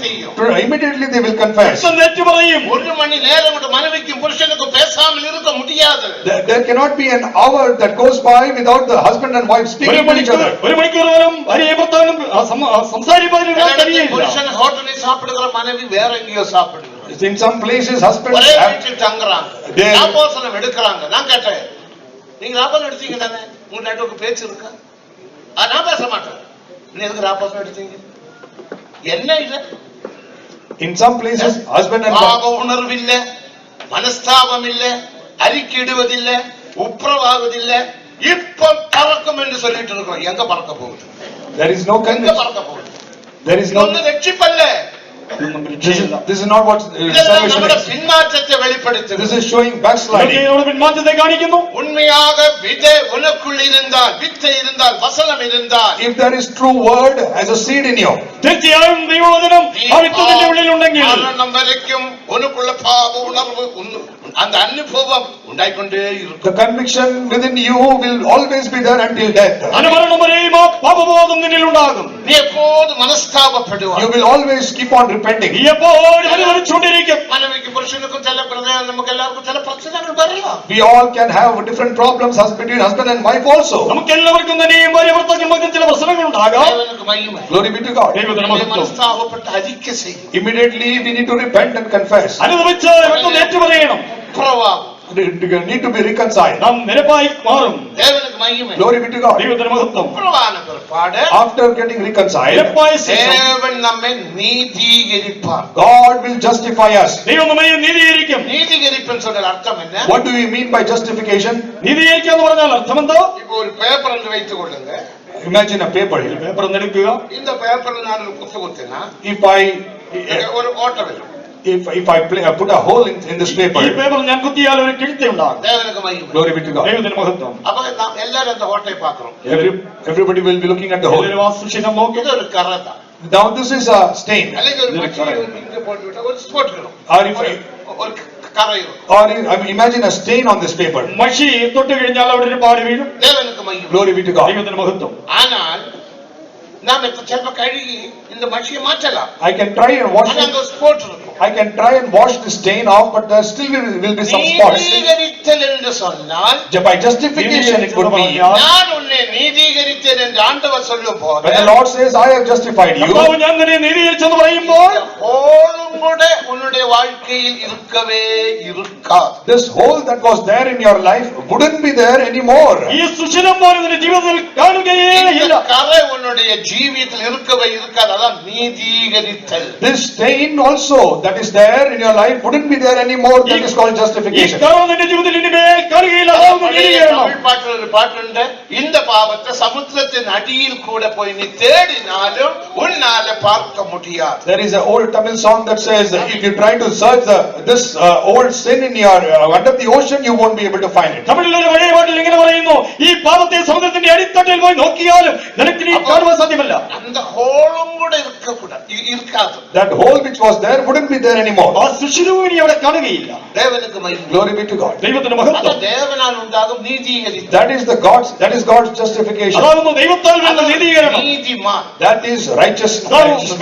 Immediately they will confess. ഏറ്റു പറയും. ഒരു മണി നേരം കൊണ്ട് മனைவிக்கும் പുരുഷനുக்கும் பேசாமல் இருக்க முடியாது. There cannot be an hour that goes by without the husband and wife speaking to each other. ഒരു മണിക്കൂർ പോലും ഭാര്യയും ഭർത്താവിനും സംസാരിക്കാനും കഴിയില്ല. പുരുഷൻ ഹോട്ടലിൽ സാപ്പിടുന്ന മனைவி വേற എங்கയോ സാപ്പിടുന്നു. In some places husbands ஒரே have வீட்டில் தங்குறாங்க. They- ஆபோசனம் எடுக்கறாங்க. நான் கேட்டேன், நீங்க ஆபோசனம் எடுத்தீங்க தானே? உங்க நடுவுக்கு பேச்சு இருக்கா? நான் பேச மாட்டேன். நீ எதுக்கு ஆபோசனம் எடுத்தீங்க? என்ன இது? in some places husband and wife. பாவ உணர்வில்ல, மனஸ்தாபம் இல்ல, அறிக்கையிடுவதில்ல, உப்புரவாகுதில்ல. இப்ப பறக்கும் என்று சொல்லிட்டு இருக்கோம். எங்க பறக்க போகுது? There is no எங்க conviction. பறக்க போகுது? There is இது no. ஒண்ணு ரட்சிப்பல்ல. This is not what இதெல்லாம் salvation നമ്മുടെ is. பின்மாற்றத்தை வெளிப்படுத்துது. This is showing backsliding. പിന്മാറ്റത്തെ കാണിക്കുന്നു. உண்மையாக விதை உனக்குள் இருந்தால், வித்தை இருந்தால், வசனம் இருந்தால், If there is true word as a seed in you, തീർച്ചയായും ദൈവവചനം ആ വിത്തിന്റെ ഉള്ളിൽ ഉണ്ടെങ്കിൽ மரணம் வரைக்கும் உனக்குள்ள பாவ உணர்வு அந்த அனுபவம் உண்டாயிக்கொண்டே இருக்கும். the conviction within you will always be there until death. അനുമരണം വരെയും ആ പാപബോധം നിന്നിൽ ഉണ്ടാകും. நீ எப்போது மனஸ்தாபப்படுவாய். You will always keep on repenting. നീ എപ്പോഴും അനുഭവിച്ചുകൊണ്ടിരിക്കും. மனைவிக்கு புருஷனுக்கும் சில பிரச்சனை, நமக்கு எல்லாருக்கும் சில பிரச்சனைகள் வரலாம். We all can have different problems between husband and wife also. നമുക്ക് എല്ലാവർക്കും തന്നെയും ഭാര്യ ഭർത്താക്കന്മാർക്കും ചില പ്രശ്നങ്ങൾ ഉണ്ടാകാം. தேவனுக்கு மகிமை. Glory be to God. ദൈവത്തിന് മഹത്വം. மனஸ்தாபப்பட்டு அறிக்கை செய்யும். Immediately we need to repent and confess. അനുഭവിച്ച് പെട്ടെന്ന് ഏറ്റുപറയണം. உப்புரவாகும். Need to be reconciled. നാം നിരപ്പായി മാറും. தேவனுக்கு மகிமை. Glory be to God. ദൈവത്തിന് മഹത്വം. உப்புரவான பிற்பாடு After getting reconciled, നിരപ്പായ ശേഷം தேவன் நம்மை நீதிகரிப்பார். God will justify us. ദൈവം നമ്മെ നീതീകരിക്കും. நீதிகரிப்புன்னு சொல்ற அர்த்தம் என்ன? What do we mean by justification? നീതീകരിക്കുക എന്ന് പറഞ്ഞാൽ അർത്ഥമെന്തോ? இப்போ ஒரு பேப்பர் என்று வைத்துக் கொள்ளுங்க. Imagine a paper. പേപ്പർ ഒന്ന് എടുക്കുക. இந்த பேப்பர்ல நான் ஒரு குத்து குத்தினா ஒரு ஓட்டை வரும். If I put a hole in this paper, ഈ പേപ്പർ ഞാൻ കുത്തിയാൽ ഒരു കിഴുത്ത ഉണ്ടാകും. தேவனுக்கு மகிமை. glory be to God. ദൈവത്തിന് മഹത്വം. அப்ப நாம் எல்லாரும் அந்த ஓட்டை பார்க்கிறோம். Everybody will be looking at the hole. എല്ലാവരും ആ സുഷിരം നോക്കും. இது ஒரு கரை தான். Now this is a stain. அல்லது ஒரு மச்சி இங்க போட்டு விட்டா ஒரு ஸ்பாட் இருக்கும். Or if ஒரு கரை இருக்கும். or imagine a stain on this paper. മഷി തൊട്ട് കഴിഞ്ഞാൽ അവിടെ ഒരു പാട് വീഴും. தேவனுக்கு மகிமை. Glory be to God. ദൈവത്തിന് മഹത്വം. ஆனால் நாம் சில கழுகி இந்த மச்சியை மாற்றலாம். I can try and wash ஆனா it. அங்க ஸ்பாட் இருக்கும். I can try and wash the stain off, but there still will be some spots. நீதிகரித்தல் என்று சொன்னால் By justification it would be. நான் உன்னை நீதிகரித்தேன் என்று ஆண்டவர் சொல்லும்போது When the Lord says, I have justified you, കർത്താവ് ഞാൻ നിന്നെ നീതീകരിച്ചെന്ന് പറയുമ്പോൾ ஹோலும் கூட உன்னுடைய வாழ்க்கையில் இருக்கவே இருக்காது. this hole that was there in your life wouldn't be there anymore. ഈ സുഷിരം പോലെ നിന്റെ ജീവിതത്തിൽ കാണുകയേ இந்த ഇല്ല. கரை உன்னுடைய ஜீவியத்தில் இருக்கவே இருக்காது. அதான் நீதிகரித்தல். This stain also that is there in your life wouldn't be there anymore. That is called ഈ justification. കറവ് നിന്റെ ജീവിതത്തിൽ ഇനിമേൽ കാണുകയില്ല. അതാവുന്നു നീതീകരണം. தமிழ் பாட்டுல ஒரு பாட்டுண்டு, இந்த பாவத்தை சமுத்திரத்தின் அடியில் கூட போய் நீ தேடினாலும் உன்னால பார்க்க முடியாது. There is an old Tamil song that says, if you try to search this old sin in your under the ocean, you won't be able to find it. തമിഴിൽ ഒരു പഴയ പാട്ടിൽ ഇങ്ങനെ പറയുന്നു, ഈ പാപത്തെ സമുദ്രത്തിന്റെ അടിത്തട്ടിൽ പോയി നോക്കിയാലും നിനക്ക് നീ കാണുവാൻ സാധ്യമല്ല. அந்த ஹோலும் கூட இருக்காது. That hole which was there wouldn't be there anymore. ആ സുഷിരവും ഇനി അവിടെ കാണുകയില്ല. தேவனுக்கு மகிமை. Glory be to God. ദൈവത്തിന് മഹത്വം. அதான் தேவனால் உண்டாகும் நீதிகரித்தல். That is God's justification. അതാവുന്നു ദൈവത്താൽ വരുന്ന നീതീകരണം. நீதிமான். That is righteous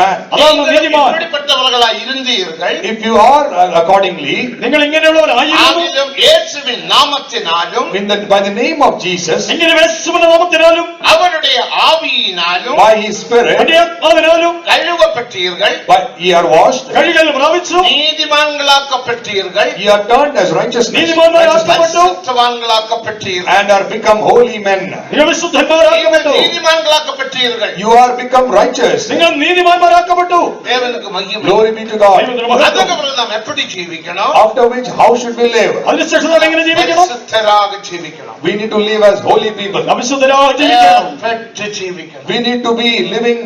man. അതാവുന്നു നീതിമാൻ. இப்படிப்பட்டவர்களாய் இருந்தீர்கள். If you are accordingly, നിങ്ങൾ ഇങ്ങനെയുള്ളവരായിരുന്നു. ஆகிலும் இயேசுவின் நாமத்தினாலும் by the name of Jesus, ഇങ്ങനെ യേശുവിന്റെ നാമത്തിനാലും அவருடைய ஆவியின் ആവിയിനാലും by his spirit, തന്റെ ആത്മാവിനാലും കഴുകപ്പെട്ടീர்கள், by ye are washed, കഴുകൽ പ്രാപിച്ചു, നീതിമാன்களாக்கப்பட்டீர்கள், ye are turned as righteousness, നീതിമാന്മാരാക്കപ്പെട്ടു, പരിശുദ്ധവാன்களாக்கப்பட்டீர்கள், and are become holy men. നിങ്ങൾ വിശുദ്ധന്മാരാക്കപ്പെട്ടു, നീതിമാன்களாக்கப்பட்டீர்கள். You are become righteous. നിങ്ങൾ നീതിമാന്മാരാക്കപ്പെട്ടു. தேவனுக்கு மகிமை. Glory be to God. ദൈവത്തിന് മഹത്വം. அதுக்கப்புறம் நாம் எப்படி ஜீவிக்கணும்? After which, how should we live? അതിനുശേഷം നാം എങ്ങനെ ജീവിക്കണം? பரிசுத்தராக ஜீவிக்கணும். We need to live as holy people. അവിശുദ്ധരായി ജീവിക്കണം. பெற்று ஜீவிக்கணும். We need to be living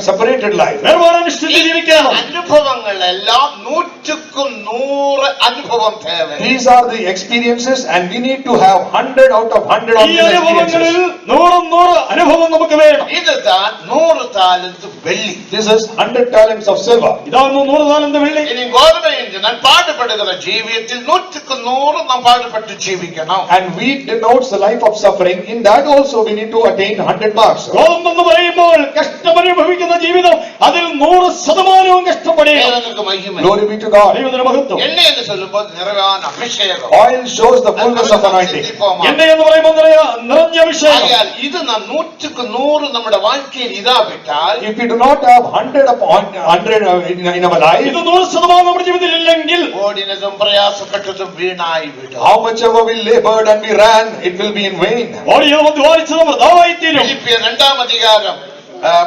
separated life. വേർപാടനുഷ്ഠിച്ച് ജീവിക്കണം. അനുഭവങ്ങൾ എല്ലാം 100க்கு 100 അനുഭവം தேவை. These are the experiences, and we need to have 100 out of 100 of ഈ these അനുഭവങ്ങളിൽ experiences. 100 അനുഭവം നമുക്ക് വേണം. இதுதான் 100 தாலந்து வெள்ளி. This is 100 talents of silver. ഇതാകുന്നു 100 താലന്ത് വെള്ളി. இனி கோதுமை என்று நான் பாடுபடுகிற ஜீவியத்தில் 100க்கு 100 நாம் பாடுபட்டு ஜீவிக்கணும். And wheat denotes the life of suffering. In that also we need to attain 100 marks. ഗോതമ്പെന്ന് പറയുമ്പോൾ കഷ്ടമനുഭവിക്കുന്ന ജീവിതം അതിൽ 100% കഷ്ടപ്പെടുക. தேவனுக்கு மகிமை. Glory be to God. ദൈവത്തിന് മഹത്വം. எண்ணெய் என்று சொல்லும்போது நிறைவான அபிஷேகம். Oil shows the fullness of anointing. എന്നെ എന്ന് പറയുമ്പോൾ നിറഞ്ഞ അഭിഷേകം. ஆகையால் இது நாம் 100க்கு 100 நம்முடைய வாழ்க்கையில் இராவிட்டால் If we do not have 100 upon 100 in our life, ഇത് 100% നമ്മുടെ ജീവിതത്തിൽ ഇല്ലെങ്കിൽ ஓடினதும் பிரயாசப்பட்டதும் வீணாய் விடும். how much ever we labored and we ran, it will be in vain. ഓടിയോ ദ്വാരിച്ചത് വൃഥാവായിത്തീരും. பிலிப்பியர் 2ஆம் அதிகாரம்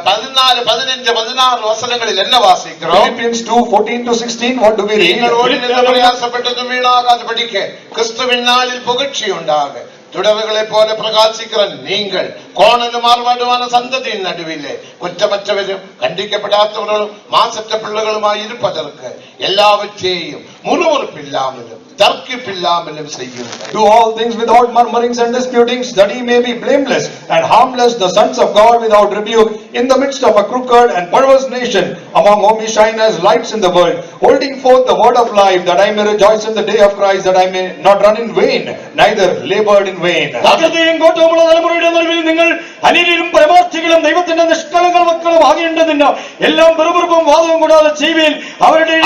14, 15, 16 வசனங்களில் என்ன வாசிக்கிறோம்? Philippians 2:14 to 16, what do we read? நீங்கள் ஓடினதும் பிரயாசப்பட்டதும் வீணாகாது படிக்க கிறிஸ்துவின் நாளில் புகழ்ச்சி உண்டாக തുടവുകളെ പോലെ പ്രകാശിക്കുന്ന നിങ്ങൾ കോണലും മാർവാടുവാന സന്തതിயின் നടുവിലെ കുറ്റമറ്റവരും ഖണ്ഡിക്കപ്പെടാത്തവരും മാസറ്റ പിള്ളകളുമായി ഇരുപ്പതർക്ക് എല്ലാവற்றையும் മുറുമുറുപ്പില്ലാമലും തർക്കിപ്പില്ലാമലും ചെയ്യുന്നു. Do all things without murmurings and disputings, that ye may be blameless and harmless, the sons of God without rebuke, in the midst of a crooked and perverse nation, among whom ye shine as lights in the world, holding forth the word of life, that I may rejoice in the day of Christ, that I may not run in vain, neither labored in vain. ഭക്തയും കോട്ടവുമുള്ള തലമുറയുടെ നടുവിൽ നിങ്ങൾ അനിലും പരമാർത്ഥികളും ദൈവത്തിന്റെ നിഷ്കളങ്ക മക്കളും ആകേണ്ടതിന് എല്ലാം വെറുപുറപ്പും വാദവും കൂടാതെ ചെയ്യുവിൻ. അവരുടെ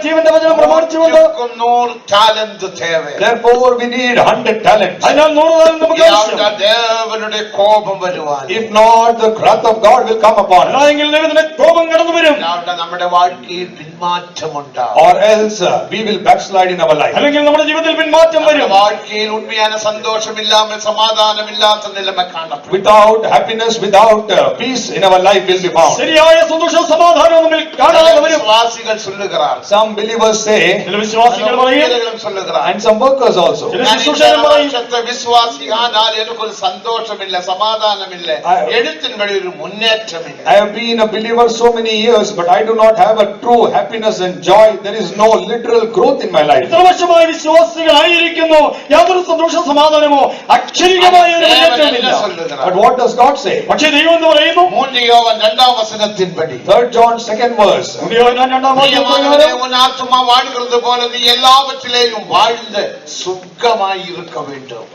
ജീവന്റെ വചനം പ്രമാണിച്ചുകൊണ്ട് 100 ടാലന്റ് தேவை. Therefore we need 100 talents. അതിനാൽ 100 താലന്ത് നമുക്ക് ആവശ്യം. ദേവനുടെ കോപം വരുവാൻ, If not, the wrath of God will come upon us, അല്ലായെങ്കിൽ ദൈവത്തിന്റെ കോപം കടന്നു വരും. നമ്മുടെ வாழ்க்கைയിൽ പിന്മാറ്റമുണ്ടാകും. or else we will backslide in our life. അല്ലെങ്കിൽ നമ്മുടെ ജീവിതത്തിൽ പിന്മാറ്റം വരും. வாழ்க்கையில் உண்மையான சந்தோஷம் இல்லாமல் சமாதானம் இல்லாத நிலைமை காணப்படும். Without happiness, without peace in our life will be found. ശരിയായ സന്തോഷവും സമാധാനവും നമ്മിൽ കാണാതെ വരും. വിശ്വാസികൾ சொல்லுகிறார், Some believers say, ചില വിശ്വാസികൾ പറയും, சொல்லுகிறார், and some workers also, ചില ശുശ്രൂഷകർ പറയും, വിശ്വാസിയാനാൽ എനിക്കൊരു സന്തോഷമില്ല, സമാധാനമില്ല, എഴുത്തിൻപടി ഒരു മുന്നേറ്റമില്ല. I have been a believer so many years, but I do not have a true happiness and joy. There is no literal growth in my life. ഇത്ര വർഷമായി വിശ്വാസികളായിരിക്കുന്നു, യാതൊരു സന്തോഷ സമാധാനമോ അക്ഷരികമായ ഒരു മുന്നേറ്റമില്ല. But what does God say? പക്ഷേ ദൈവം എന്ന് പറയുന്നു, 3 യോഹന്നാൻ 2ആം വചനത്തിൻപടി, 3 John 2nd verse. பிரியமானவனே, உன் ஆத்துமா வாழ்கிறது போல நீ எல்லாவற்றிலேயும் வாழ்ந்து சுகமாய் இருக்க வேண்டும்.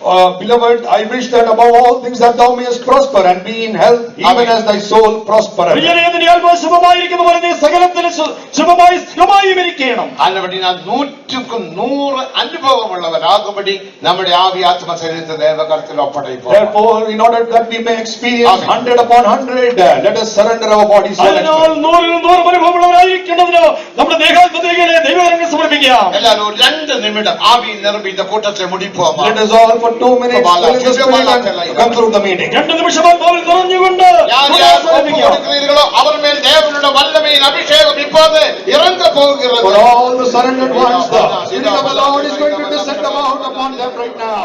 Beloved, I wish that above all things that thou mayest prosper and be in health, even as thy soul prospereth. പ്രിയനേ, നിന്റെ ആത്മാവ് ശുഭമായിരിക്കുന്ന പോലെ നീ സകലത്തിന് ശുഭമായി സുഖമായും ഇരിക്കണം. അതുപടി നാം 100க்கு 100 അനുഭവമുള്ളവരാകുമ്പടി നമ്മുടെ ആവി ആത്മ ശരീരത്തെ ദേവകരത്തിൽ ഒപ്പടയിപ്പോൾ. Therefore, in order that we may experience 100 upon 100, let us surrender our bodies. അതിനാൽ 100ൽ 100 അനുഭവമുള്ളവരായിരിക്കേണ്ടതിന് നമ്മുടെ ദേഹാത്മതകളെ ദൈവകരങ്ങളിൽ സമർപ്പിക്കാം. എല്ലാവരും 2 നിമിഷം ആവിയിൽ നിറമ്പി இந்த கூட்டத்தை முடிப்போமா? Let us all for 2 minutes fill in the spirit and come through the meeting. 2 നിമിഷം ആത്മാവിൽ നിറഞ്ഞുകൊണ്ട് ஒப்புக்கொடுக்கிறீர்களோ அவர் மேல் தேவனுடைய வல்லமையின் அபிஷேகம் இப்போது இறங்க போகிறது. For all the surrendered ones, the Spirit of the Lord is going to descend upon them right now.